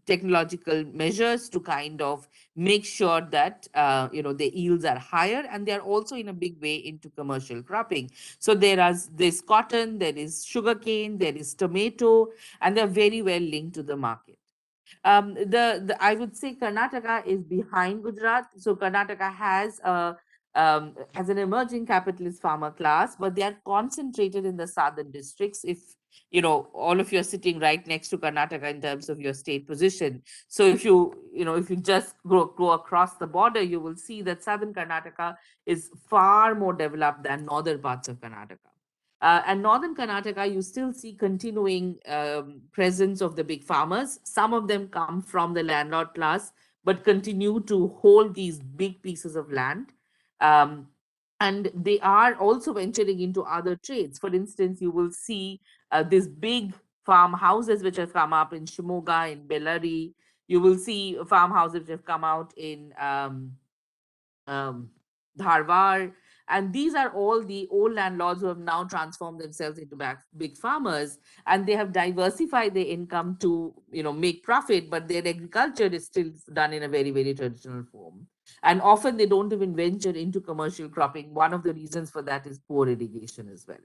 technological measures to kind of make sure that the yields are higher, and they are also in a big way into commercial cropping. So there's cotton, there is sugarcane, there is tomato, and they're very well linked to the market. The I would say Karnataka is behind Gujarat. So Karnataka has an emerging capitalist farmer class, but they are concentrated in the southern districts. If all of you are sitting right next to Karnataka in terms of your state position, so if you just go across the border, you will see that southern Karnataka is far more developed than northern parts of Karnataka. And northern Karnataka, you still see continuing presence of the big farmers. Some of them come from the landlord class, but continue to hold these big pieces of land. Um, and they are also venturing into other trades. For instance, you will see these big farmhouses which have come up in Shimoga, in Bellary. You will see farmhouses which have come out in um, Dharwar. And these are all the old landlords who have now transformed themselves into big farmers, and they have diversified their income to make profit, but their agriculture is still done in a very, very traditional form. And often they don't even venture into commercial cropping. One of the reasons for that is poor irrigation as well.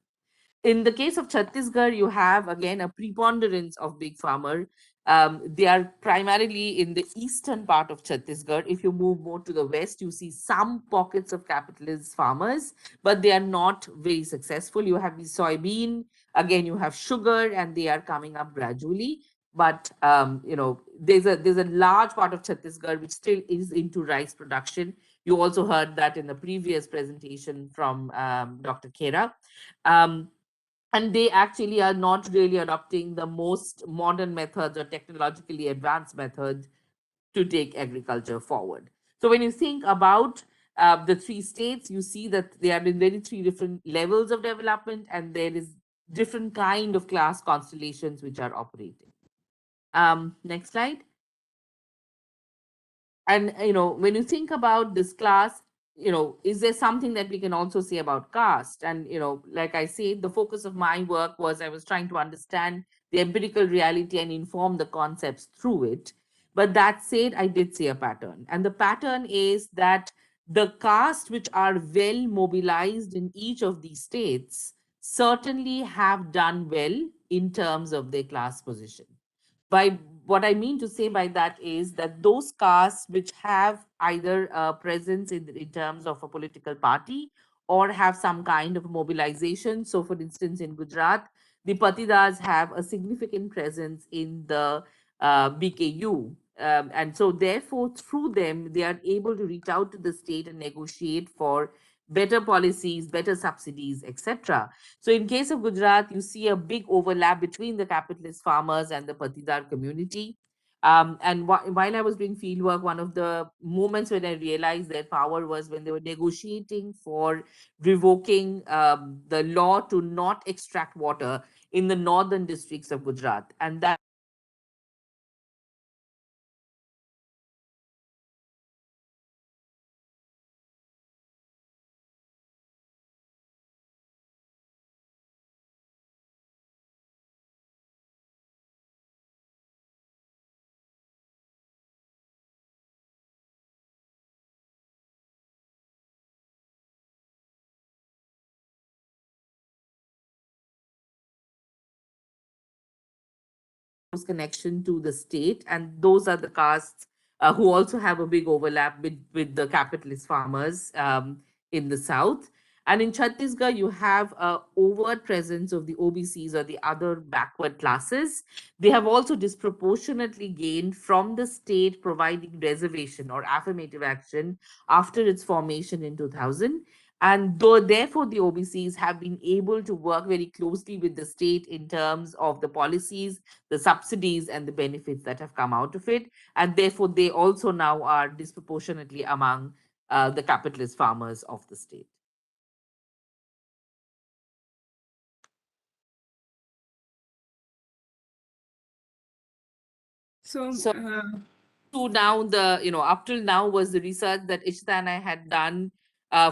In the case of Chhattisgarh, you have again a preponderance of big farmer. They are primarily in the eastern part of Chhattisgarh. If you move more to the west, you see some pockets of capitalist farmers, but they are not very successful. You have the soybean, again you have sugar, and they are coming up gradually. But there's a large part of Chhattisgarh which still is into rice production. You also heard that in the previous presentation from Dr. Khera. Um, and they actually are not really adopting the most modern methods or technologically advanced methods to take agriculture forward. So when you think about the three states, you see that they are in very three different levels of development, and there is different kind of class constellations which are operating. Next slide. And when you think about this class, is there something that we can also say about caste? And like I said, the focus of my work was I was trying to understand the empirical reality and inform the concepts through it. But that said, I did see a pattern, and the pattern is that the castes which are well mobilized in each of these states certainly have done well in terms of their class position. By what I mean to say by that is that those castes which have either a presence in terms of a political party or have some kind of mobilization. So, for instance, in Gujarat, the Patidas have a significant presence in the BKU. And so, therefore, through them, they are able to reach out to the state and negotiate for better policies, better subsidies, etc. So in case of Gujarat, you see a big overlap between the capitalist farmers and the Patidar community. And while I was doing fieldwork, one of the moments when I realized their power was when they were negotiating for revoking the law to not extract water in the northern districts of Gujarat. And that connection to the state, and those are the castes who also have a big overlap with the capitalist farmers in the south. And in Chhattisgarh, you have a overt presence of the OBCs or the other backward classes. They have also disproportionately gained from the state providing reservation or affirmative action after its formation in 2000. And though, therefore, the OBCs have been able to work very closely with the state in terms of the policies, the subsidies, and the benefits that have come out of it. And therefore, they also now are disproportionately among the capitalist farmers of the state. So, So to now up till now was the research that Ishita and I had done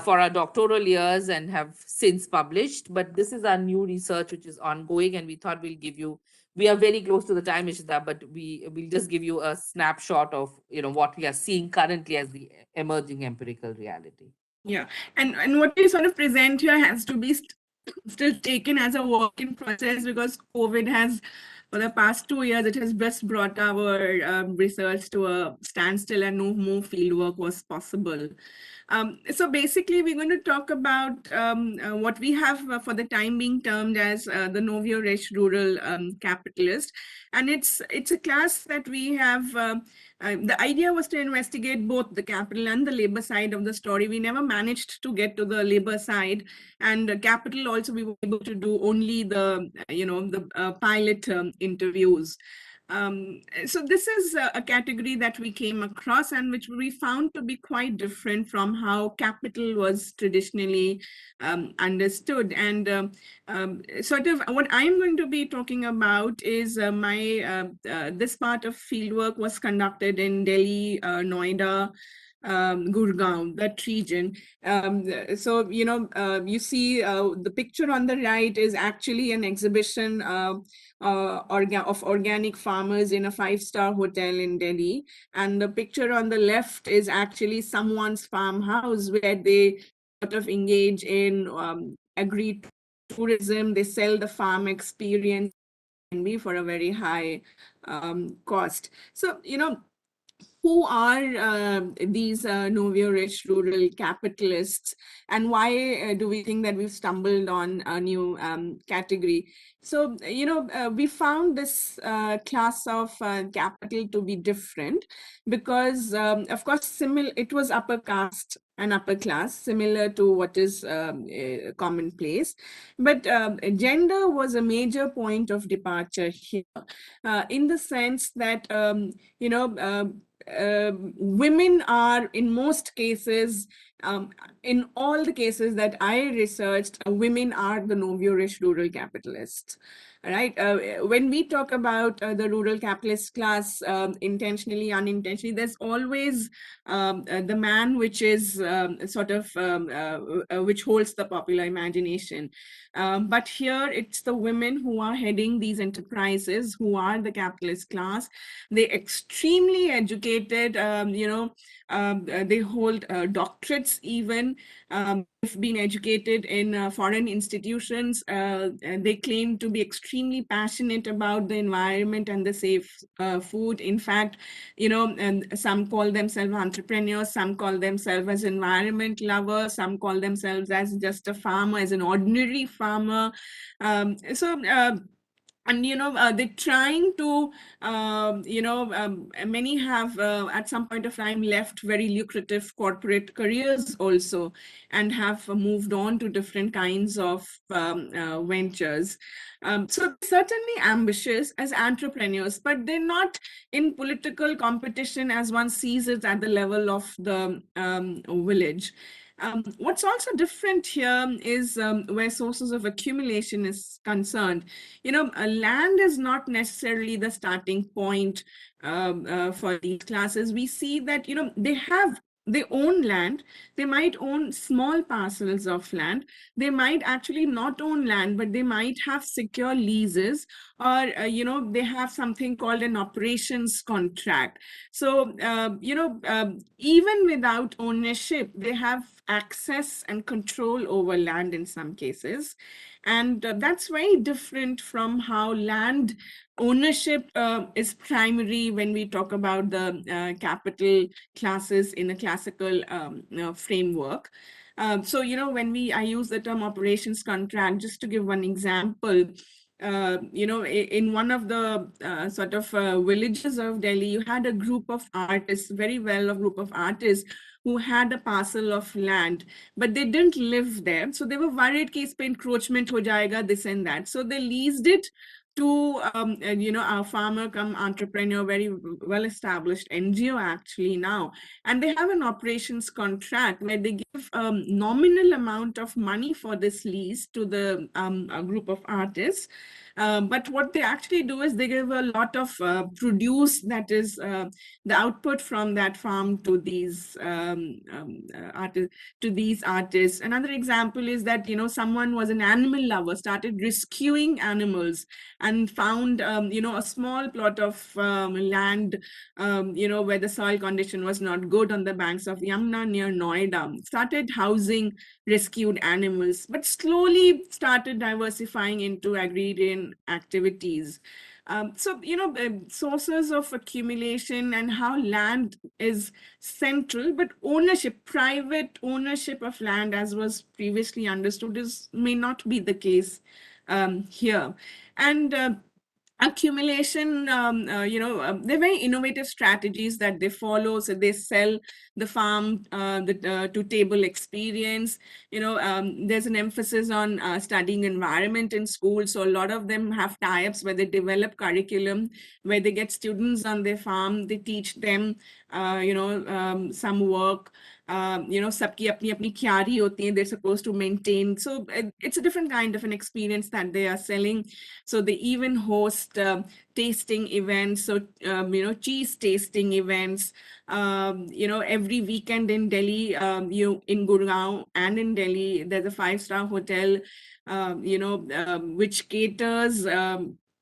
for our doctoral years and have since published. But this is our new research which is ongoing, and we thought we are very close to the time, Ishita, but we'll just give you a snapshot of what we are seeing currently as the emerging empirical reality. yeah, and what we sort of present here has to be still taken as a work in process, because COVID has, for the past 2 years, it has just brought our research to a standstill, and no more fieldwork was possible. So basically, we're going to talk about what we have for the time being termed as the Novio Rich Rural Capitalist. And it's a class that we have. The idea was to investigate both the capital and the labor side of the story. We never managed to get to the labor side, and capital also we were able to do only the pilot interviews. So this is a category that we came across, and which we found to be quite different from how capital was traditionally understood. And sort of what I'm going to be talking about is this part of fieldwork was conducted in Delhi, Noida, Gurgaon, that region. So, you see the picture on the right is actually an exhibition of organic farmers in a 5-star hotel in Delhi. And the picture on the left is actually someone's farmhouse where they sort of engage in agri tourism, they sell the farm experience and be for a very high cost. So, who are these Novio-rich rural capitalists, and why do we think that we've stumbled on a new category? So, we found this class of capital to be different because, of course, it was upper caste and upper class, similar to what is commonplace. But gender was a major point of departure here, in the sense that, women are in most cases, in all the cases that I researched, women are the Novio-rich rural capitalists. Right. When we talk about the rural capitalist class, intentionally, unintentionally, there's always the man, which is sort of which holds the popular imagination. But here it's the women who are heading these enterprises, who are the capitalist class. They're extremely educated, they hold doctorates even. They've been educated in foreign institutions. And they claim to be extremely passionate about the environment and the safe food. In fact, and some call themselves entrepreneurs, some call themselves as environment lovers, some call themselves as just a farmer, as an ordinary farmer. And they're trying to many have at some point of time left very lucrative corporate careers also, and have moved on to different kinds of ventures. So certainly ambitious as entrepreneurs, but they're not in political competition as one sees it at the level of the village. What's also different here is where sources of accumulation is concerned. Land is not necessarily the starting point for these classes. We see that, they own land. They might own small parcels of land. They might actually not own land, but they might have secure leases, or, they have something called an operations contract. So, even without ownership, they have access and control over land in some cases. And that's very different from how land ownership is primary when we talk about the capital classes in a classical framework. So, when I use the term operations contract, just to give one example, in one of the sort of villages of Delhi, you had a group of artists, very well a group of artists, who had a parcel of land, but they didn't live there. So they were worried कि इस पे encroachment हो जाएगा, this and that. So they leased it to a farmer come entrepreneur, very well established NGO actually now, and they have an operations contract where they give nominal amount of money for this lease to the a group of artists. But what they actually do is they give a lot of produce, that is the output from that farm, to these artists. Another example is that someone was an animal lover, started rescuing animals, and found a small plot of land where the soil condition was not good on the banks of Yamuna near Noida, started housing rescued animals, but slowly started diversifying into agrarian activities. Sources of accumulation and how land is central, but ownership, private ownership of land, as was previously understood, may not be the case here. And accumulation, they're very innovative strategies that they follow. So they sell the farm to table experience. There's an emphasis on studying environment in school. So a lot of them have tie-ups where they develop curriculum, where they get students on their farm, they teach them, some work. सबकी अपनी अपनी क्यारी होती है, they're supposed to maintain. So it's a different kind of an experience that they are selling. So they even host tasting events. So, cheese tasting events. Every weekend in Delhi, in Gurgaon and in Delhi, there's a 5-star hotel, which caters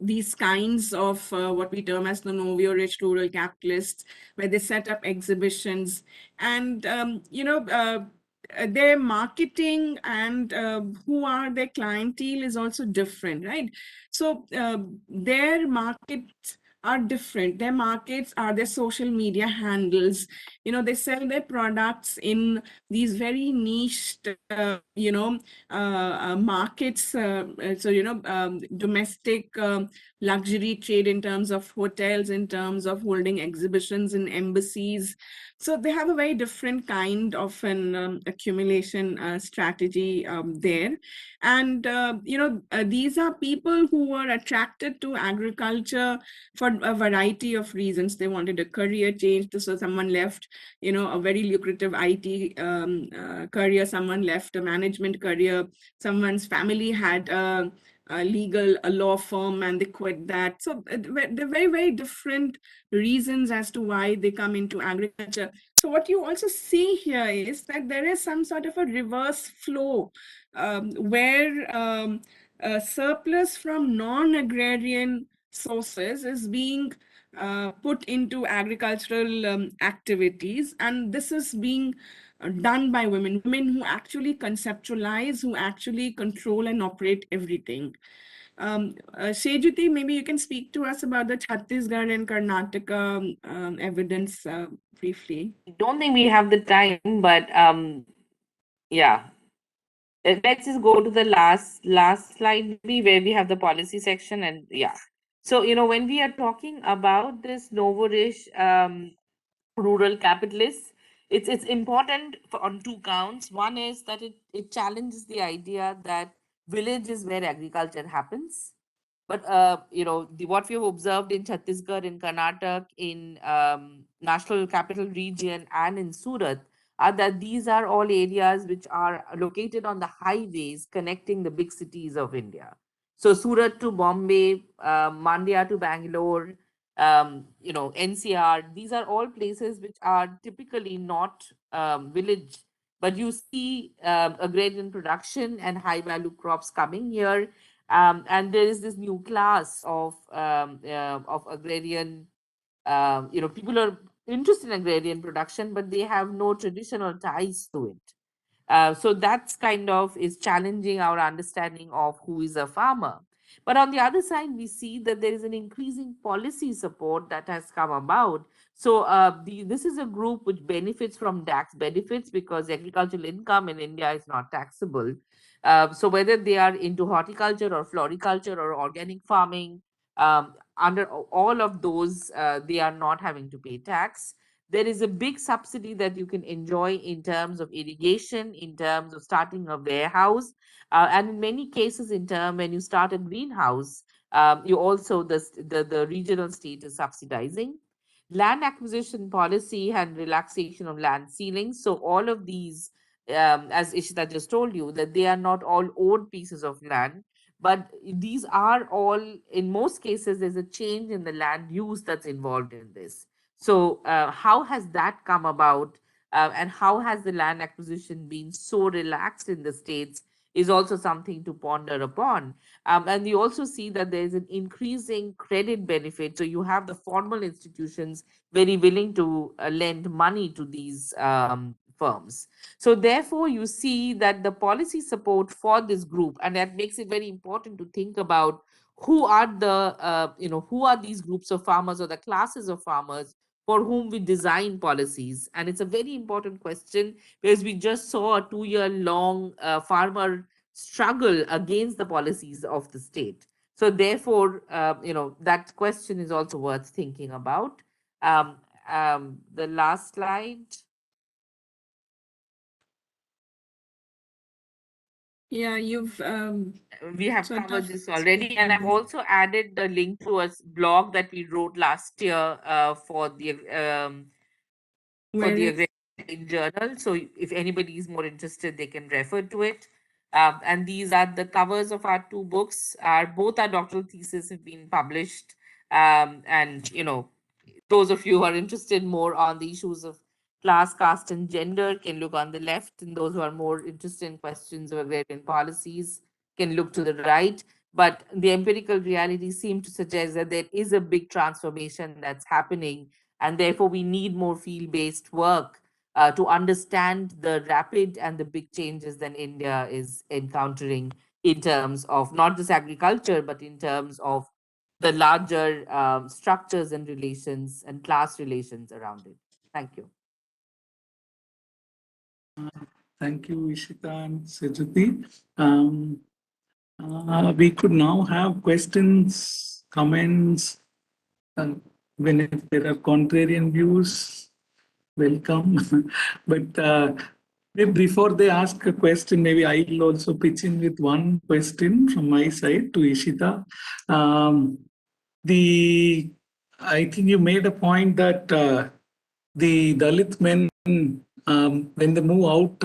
these kinds of what we term as the Novio-rich rural capitalists, where they set up exhibitions. And, their marketing and who are their clientele is also different, right? So their markets are different. Their markets are their social media handles. They sell their products in these very niche, markets. So, domestic luxury trade in terms of hotels, in terms of holding exhibitions in embassies. So they have a very different kind of an accumulation strategy there. And, these are people who were attracted to agriculture for a variety of reasons. They wanted a career change. So someone left, a very lucrative IT career. Someone left a management career. Someone's family had a law firm and they quit that. So they're very, very different reasons as to why they come into agriculture. So what you also see here is that there is some sort of a reverse flow where surplus from non-agrarian sources is being put into agricultural activities, and this is being done by women who actually conceptualize, who actually control and operate everything. Shejyuti, maybe you can speak to us about the Chhattisgarh and Karnataka evidence briefly. Don't think we have the time, but yeah. Let's just go to the last slide, maybe, where we have the policy section. And yeah, so when we are talking about this nourish rural capitalists, it's important on two counts. One is that it challenges the idea that village is where agriculture happens. But what we have observed in Chhattisgarh, in Karnataka, in National Capital Region, and in Surat, are that these are all areas which are located on the highways connecting the big cities of India. So Surat to Bombay, Mandya to Bangalore, NCR. These are all places which are typically not village, but you see agrarian production and high value crops coming here. And there is this new class of agrarian, people are interested in agrarian production, but they have no traditional ties to it. So that's kind of is challenging our understanding of who is a farmer. But on the other side, we see that there is an increasing policy support that has come about. So this is a group which benefits from tax benefits because agricultural income in India is not taxable. So whether they are into horticulture or floriculture or organic farming, under all of those, they are not having to pay tax. There is a big subsidy that you can enjoy in terms of irrigation, in terms of starting a warehouse, and in many cases, in term when you start a greenhouse, you also the regional state is subsidizing. Land acquisition policy and relaxation of land ceilings. So all of these, as Ishita just told you, that they are not all owned pieces of land, but these are all, in most cases, there's a change in the land use that's involved in this. So, how has that come about, and how has the land acquisition been so relaxed in the states? Is also something to ponder upon. And you also see that there is an increasing credit benefit. So you have the formal institutions very willing to lend money to these firms. So therefore, you see that the policy support for this group, and that makes it very important to think about who are who are these groups of farmers or the classes of farmers for whom we design policies. And it's a very important question because we just saw a 2-year long farmer struggle against the policies of the state. So therefore, that question is also worth thinking about. Um, the last slide. Yeah, you've We have sort covered of this already, and I've spoken. also added the link to a blog that we wrote last year for Where the is Agrarian Journal. So if anybody is more interested, they can refer to it. And these are the covers of our two books. Our both our doctoral theses have been published, and those of you who are interested more on the issues of class, caste, and gender can look on the left, and those who are more interested in questions of agrarian policies can look to the right. But the empirical reality seems to suggest that there is a big transformation that's happening, and therefore we need more field-based work to understand the rapid and the big changes that India is encountering in terms of not just agriculture, but in terms of the larger structures and relations and class relations around it. Thank you. Thank you, Ishita and Sujati. We could now have questions, comments, when if there are contrarian views, welcome. But before they ask a question, maybe I'll also pitch in with one question from my side to Ishita. Um, the I think you made a point that the Dalit men, when they move out,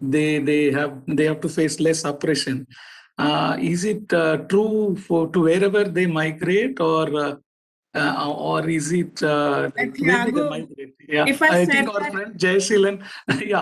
they have to face less oppression. Is it true for to wherever they migrate, or is it like where they Tiago, migrate? Yeah, if I I said think our that, friend Jayashilan, yeah,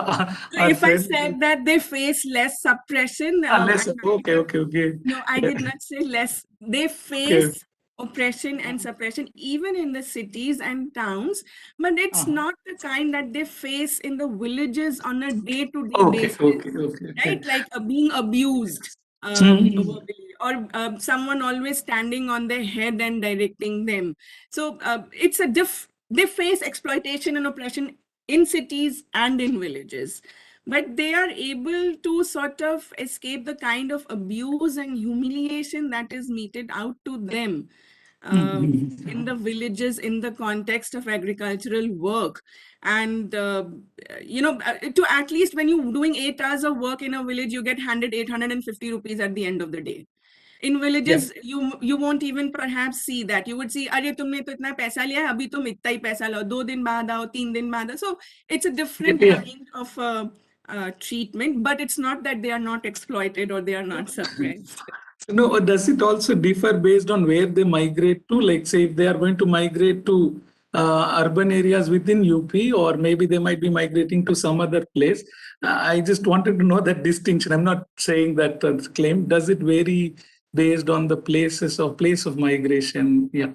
our if I friend. said that they face less suppression, Less. Okay, okay, okay. no, I did not say less. They Okay. face oppression and suppression even in the cities and towns, but it's not the kind that they face in the villages on a day-to-day Okay, basis, okay, okay, okay. right? Like being abused Mhm. verbally, or someone always standing on their head and directing them. So it's a they face exploitation and oppression in cities and in villages, but they are able to sort of escape the kind of abuse and humiliation that is meted out to them in the villages in the context of agricultural work. And to at least when you're doing 8 hours of work in a village, you get handed 850 rupees at the end of the day. In Yeah. villages, you won't even perhaps see that. You would see, अरे तुमने तो इतना पैसा लिया है, अभी तुम इतना ही पैसा लो, 2 दिन बाद आओ, 3 दिन बाद आओ. So it's a different Yeah. kind of treatment, but it's not that they are not exploited or they are not suppressed. No, does it also differ based on where they migrate to? Like, say, if they are going to migrate to urban areas within UP, or maybe they might be migrating to some other place. I just wanted to know that distinction. I'm not saying that claim. Does it vary based on the places or place of migration? Yeah.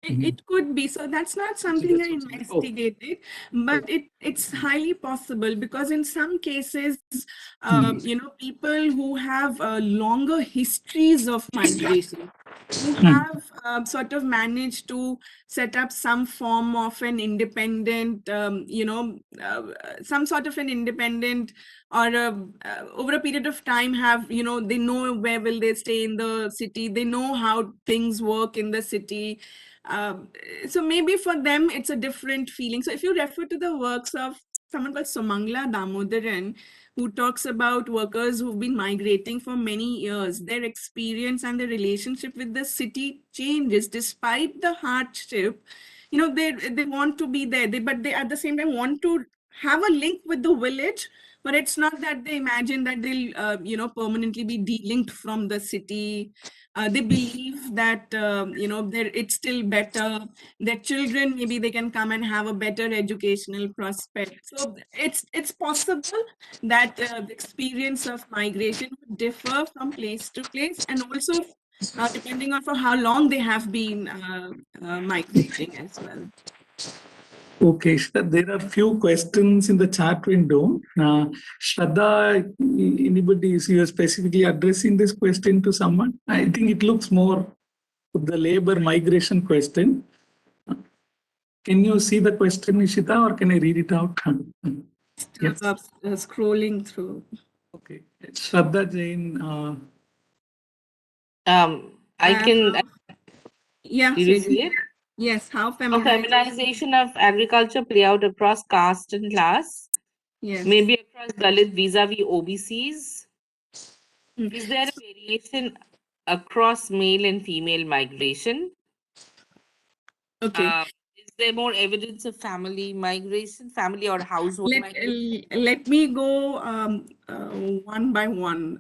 It could be. So that's not something I Oh, investigated, but it's highly possible because in some cases, people who have longer histories of migration, who have sort of managed to set up some form of an independent, some sort of an independent, or over a period of time have, they know where will they stay in the city, they know how things work in the city. So maybe for them it's a different feeling. So if you refer to the works of someone called Somangla Damodaran, who talks about workers who've been migrating for many years, their experience and their relationship with the city changes despite the hardship. They want to be there, but they at the same time want to have a link with the village. But it's not that they imagine that they'll permanently be delinked from the city. They believe that it's still better. Their children, maybe they can come and have a better educational prospect. So it's possible that the experience of migration would differ from place to place, and also depending on for how long they have been migrating as well. Okay, there are few questions in the chat window. Shraddha, anybody is you specifically addressing this question to someone? I think it looks more the labor migration question. Can you see the question, Ishita, or can I read it out? Yes. Scrolling through. Okay. Shraddha Jain. I can. Yeah. Did you see it? Yes. How How feminization of agriculture play out across caste and class? Yes. Maybe across Dalit vis-a-vis OBCs. Mm. Is there a variation across male and female migration? Okay. Is there more evidence of family migration, family or household migration? Let me go one by one.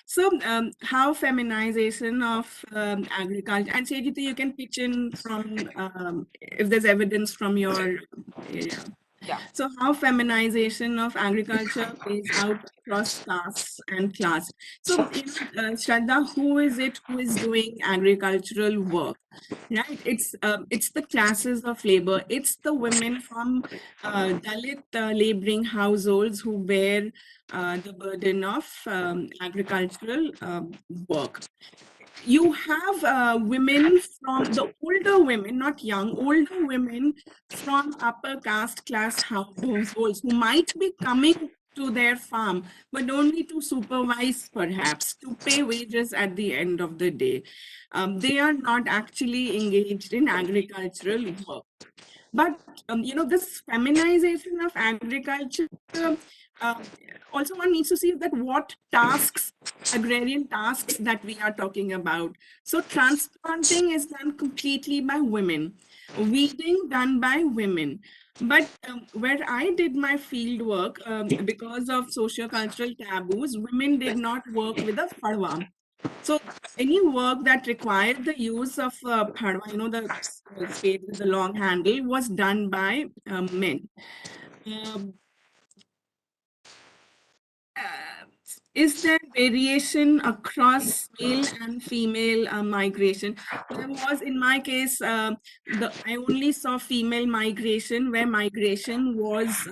So, how feminization of agriculture, and Sejita, you can pitch in from if there's evidence from your area. Yeah. So how feminization of agriculture plays out across castes and class. So, Shraddha, who is it who is doing agricultural work? Right, it's the classes of labor. It's the women from Dalit laboring households who bear the burden of agricultural work. You have women from the older women, not young, older women from upper caste class households who might be coming to their farm, but only to supervise, perhaps, to pay wages at the end of the day. They are not actually engaged in agricultural work. But this feminization of agriculture, also one needs to see that what tasks, agrarian tasks that we are talking about. So transplanting is done completely by women, weeding done by women. But where I did my field work, because of socio-cultural taboos, women did not work with a farwa. So any work that required the use of padwa, the spade with the long handle, was done by men. Um, uh, is there variation across male and female migration? There was, in my case, I only saw female migration where migration was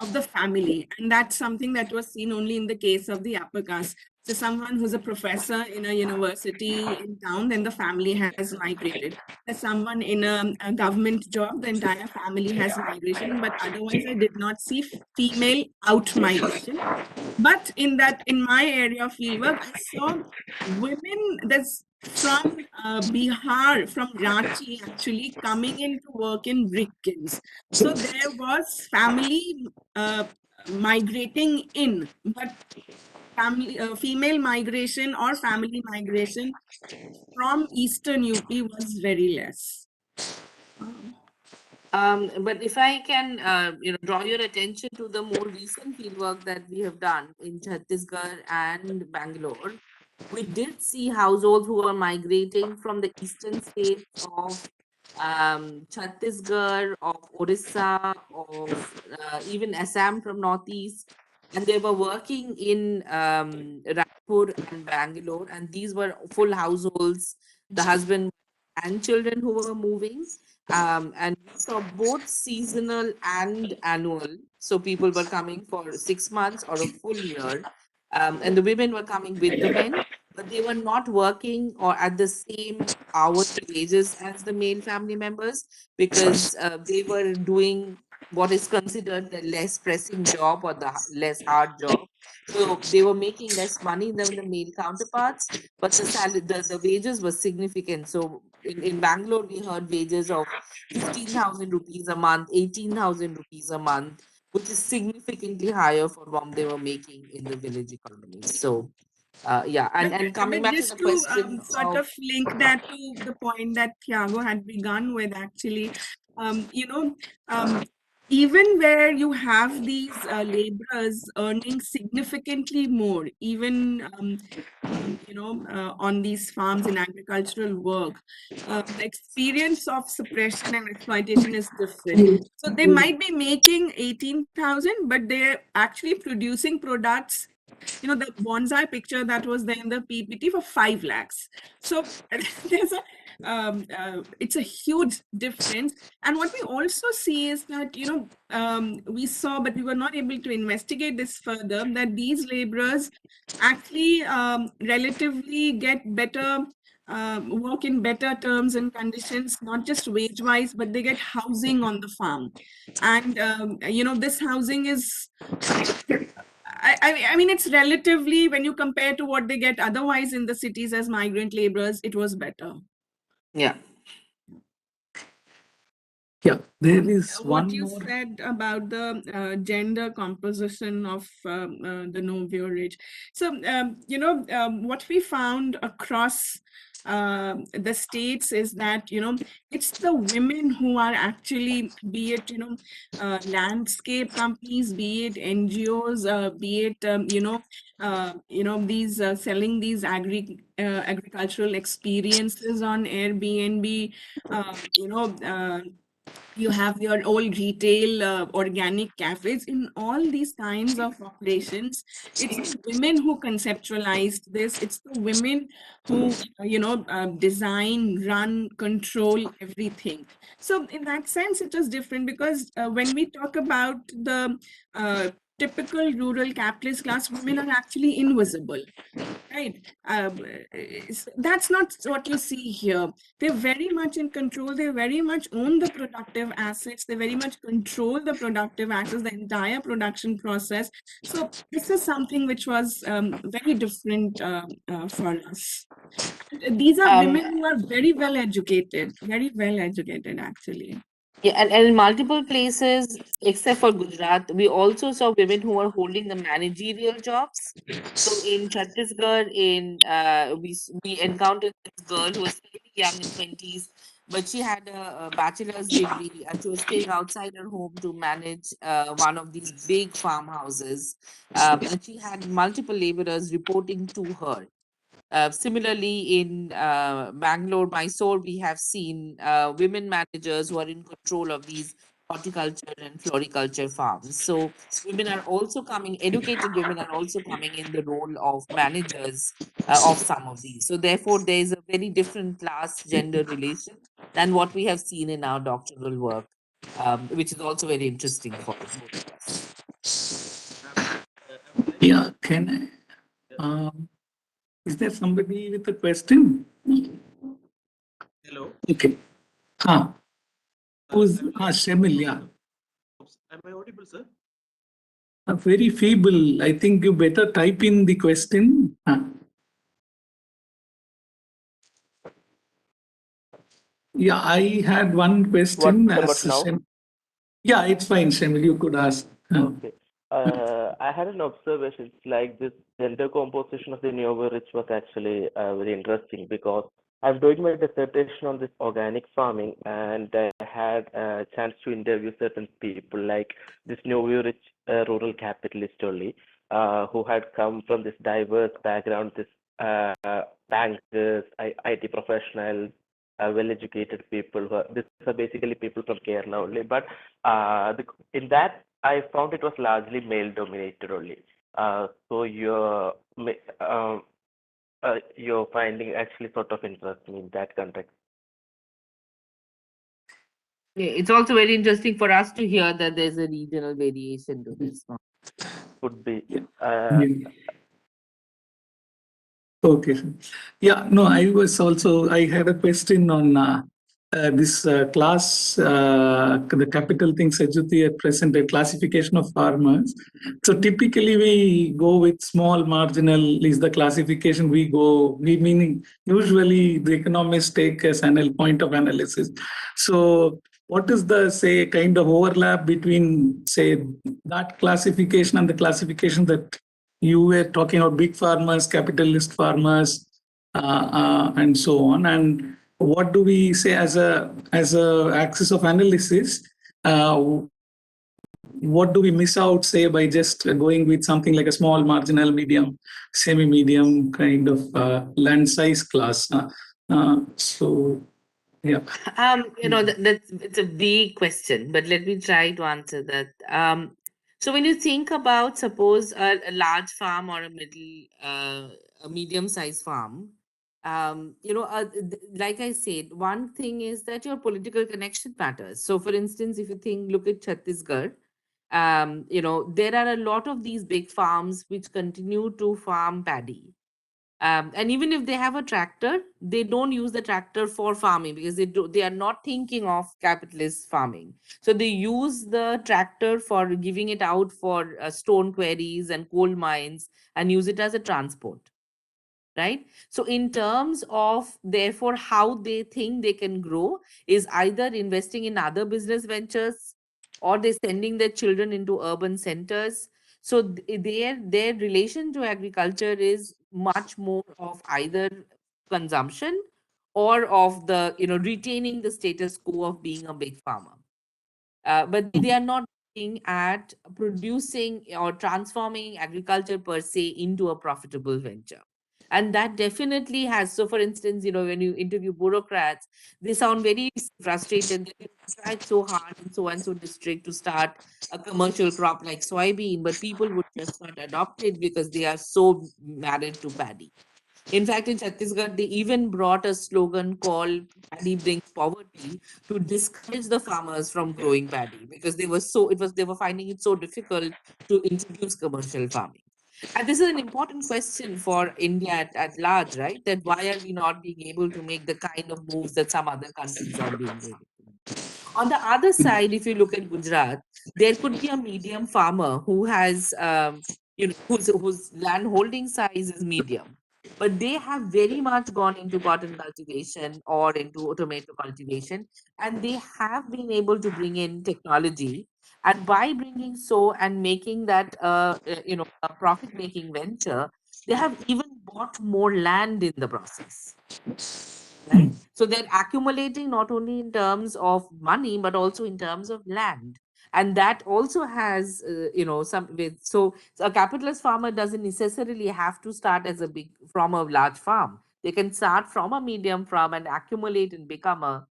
of the family, and that's something that was seen only in the case of the upper caste. So someone who's a professor in a university in town, then the family has migrated. There's someone in a government job, the entire family has migration, but otherwise I did not see female out migration. But in my area of fieldwork, I saw women that's from Bihar, from Ranchi, actually coming into work in brick kilns. So there was family migrating in, but family female migration or family migration from Eastern UP was very less. Um, But if I can, draw your attention to the more recent fieldwork that we have done in Chhattisgarh and Bangalore, we did see households who were migrating from the eastern states of Chhattisgarh, of Orissa, of even Assam from northeast, and they were working in Raipur and Bangalore, and these were full households, the husband and children who were moving, and we saw both seasonal and annual. So people were coming for 6 months or a full year, and the women were coming with the men, but they were not working or at the same hourly wages as the male family members, because they were doing what is considered the less pressing job or the less hard job. So they were making less money than the male counterparts, but the wages were significant. So in Bangalore, we heard wages of 15,000 rupees a month, 18,000 rupees a month, which is significantly higher for what they were making in the village economies. So, yeah, and coming but back to just the to question sort of, of link that to the point that Thiago had begun with, actually, um, you know, um, even where you have these laborers earning significantly more, even on these farms in agricultural work, the experience of suppression and exploitation is different. So they might be making 18,000, but they're actually producing products, the bonsai picture that was there in the PPT, for 5 lakhs. So there's it's a huge difference. And what we also see is that, we saw, but we were not able to investigate this further, that these laborers actually relatively get better work in better terms and conditions, not just wage wise, but they get housing on the farm. And, this housing is I mean, it's relatively, when you compare to what they get otherwise in the cities as migrant laborers, it was better. yeah. Yeah, there is What one you more. said about the gender composition of the Novio Ridge. So, what we found across the states is that, it's the women who are actually, be it, landscape companies, be it NGOs, be it, these selling these agricultural experiences on Airbnb, You have your old retail organic cafes. In all these kinds of operations, it's the women who conceptualized this. It's the women who design, run, control everything. So in that sense it was different, because when we talk about the typical rural capitalist class, women are actually invisible, right? That's not what you see here. They're very much in control. They very much own the productive assets. They very much control the productive assets, the entire production process. So this is something which was very different for us. These are Um, women who are very well educated, actually. Yeah, and in multiple places, except for Gujarat, we also saw women who were holding the managerial jobs. So in Chhattisgarh, we encountered this girl who was very young in 20s, but she had a bachelor's degree and she was staying outside her home to manage one of these big farmhouses. And she had multiple laborers reporting to her. Similarly, in Bangalore, Mysore, we have seen women managers who are in control of these horticulture and floriculture farms. So, educated women are also coming in the role of managers of some of these. So, therefore, there is a very different class gender relation than what we have seen in our doctoral work, which is also very interesting for both of us. Yeah, can I? Is there somebody with a question? Hello. Okay. Ah, who's Shemil? Yeah, Am I audible, sir? very feeble. I think you better type in the question. Yeah, I had one question. What about now? Yeah, it's fine, Shemil. You could ask. Okay. I had an observation. It's like this gender composition of the Nuovo Rich was actually very interesting because I'm doing my dissertation on this organic farming, and I had a chance to interview certain people like this Nuovo Rich rural capitalist only, who had come from this diverse background, this bankers, IT professionals, well-educated people. These are basically people from Kerala only, but in that I found it was largely male dominated only. So your finding actually sort of interests me in that context. Yeah, it's also very interesting for us to hear that there's a regional variation to this. Could be. Yeah. Uh, Yeah. Okay. Sir. Yeah, no, I had a question on this class, the capital things Sajuti had presented, classification of farmers. So typically we go with small marginal is the classification we meaning usually the economists take as an point of analysis. So what is the, say, kind of overlap between, say, that classification and the classification that you were talking about big farmers, capitalist farmers, and so on. And what do we say as a axis of analysis? What do we miss out, say, by just going with something like a small, marginal, medium, semi-medium kind of land size class? So, yeah. That's it's a big question, but let me try to answer that. So when you think about, suppose a large farm or a medium-sized farm, like I said, one thing is that your political connection matters. So, for instance, if you look at Chhattisgarh, there are a lot of these big farms which continue to farm paddy, and even if they have a tractor, they don't use the tractor for farming because they are not thinking of capitalist farming. So they use the tractor for giving it out for stone quarries and coal mines and use it as a transport, right? So in terms of, therefore, how they think they can grow is either investing in other business ventures or they sending their children into urban centers. So their relation to agriculture is much more of either consumption or of the retaining the status quo of being a big farmer. But they are not looking at producing or transforming agriculture per se into a profitable venture. And that definitely has, so for instance, when you interview bureaucrats, they sound very frustrated. They tried so hard in so and so district to start a commercial crop like soybean, but people would just not adopt it because they are so married to paddy. In fact, in Chhattisgarh, they even brought a slogan called "Paddy brings poverty" to discourage the farmers from growing paddy because they were finding it so difficult to introduce commercial farming. And this is an important question for India at large, right? That why are we not being able to make the kind of moves that some other countries are being able to make? On the other side, if you look at Gujarat, there could be a medium farmer who has, whose land holding size is medium, but they have very much gone into cotton cultivation or into tomato cultivation, and they have been able to bring in technology. And by bringing so and making that, a profit-making venture, they have even bought more land in the process, right? So they're accumulating not only in terms of money but also in terms of land, and that also has, some with so a capitalist farmer doesn't necessarily have to start as a big from a large farm. They can start from a medium farm and accumulate and become a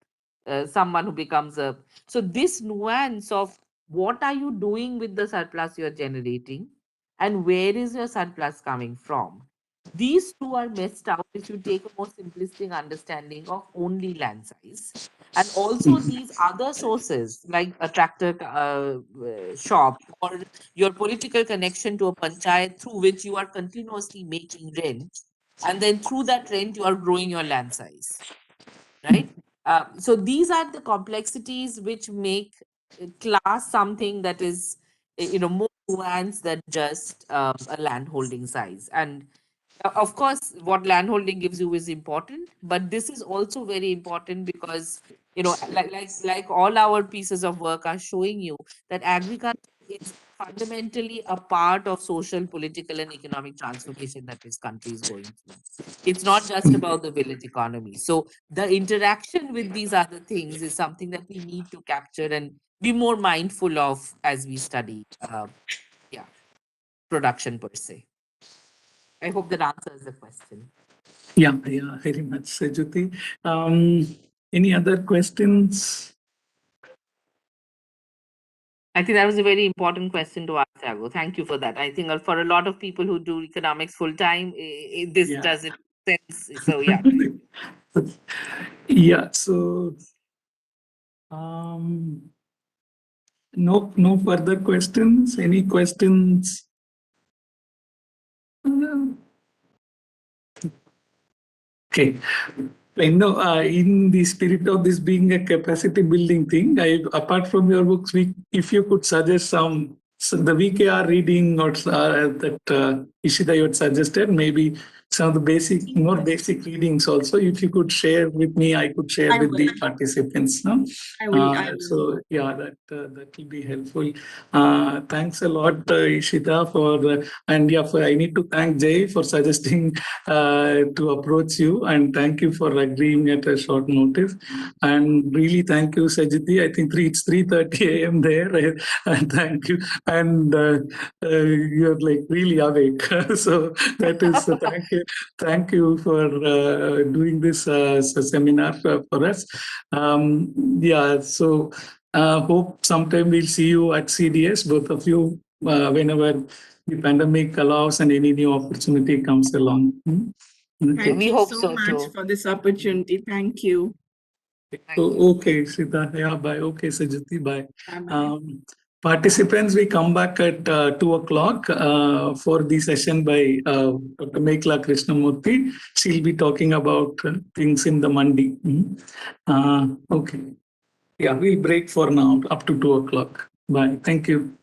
someone who becomes a, so this nuance of what are you doing with the surplus you're generating and where is your surplus coming from, these two are messed up if you take a more simplistic understanding of only land size. And also these other sources like a tractor shop or your political connection to a panchayat through which you are continuously making rent, and then through that rent you are growing your land size, right? So these are the complexities which make class something that is, more nuanced than just a land holding size. And of course, what landholding gives you is important, but this is also very important because, like all our pieces of work are showing you that agriculture is fundamentally a part of social, political, and economic transformation that this country is going through. It's not just about the village economy. So the interaction with these other things is something that we need to capture and be more mindful of as we study, yeah, production per se. I hope that answers the question. Yeah, very much, Jyoti. Any other questions? I think that was a very important question to ask, Jago. Thank you for that. I think for a lot of people who do economics full time, this Yeah. doesn't make sense. So yeah. Yeah, so no further questions. Any questions? Okay. In the spirit of this being a capacity building thing, apart from your books, if you could suggest the VKR reading or that Ishita you had suggested, maybe some of the more basic readings also, if you could share with me, I could share I with will. the participants. No? I will. So yeah, that will be helpful. Thanks a lot, Ishita, I need to thank Jay for suggesting to approach you, and thank you for agreeing at a short notice. And really thank you, Sajiti. I think it's 3:30 a.m. there. And thank you, and you're like really awake. So that is thank you for doing this seminar for us. Yeah, so hope sometime we'll see you at CDS, both of you, whenever the pandemic allows and any new opportunity comes along. Okay. Thank We you hope so so much too. for this opportunity. Thank you. Thank you. Okay, Sita. Yeah, bye. Okay, Sajati, bye. Bye-bye. Participants, we come back at 2 o'clock for the session by Dr. Mekla Krishnamurthy. She'll be talking about things in the Mandi. Okay. Yeah, we'll break for now up to 2 o'clock. Bye. Thank you.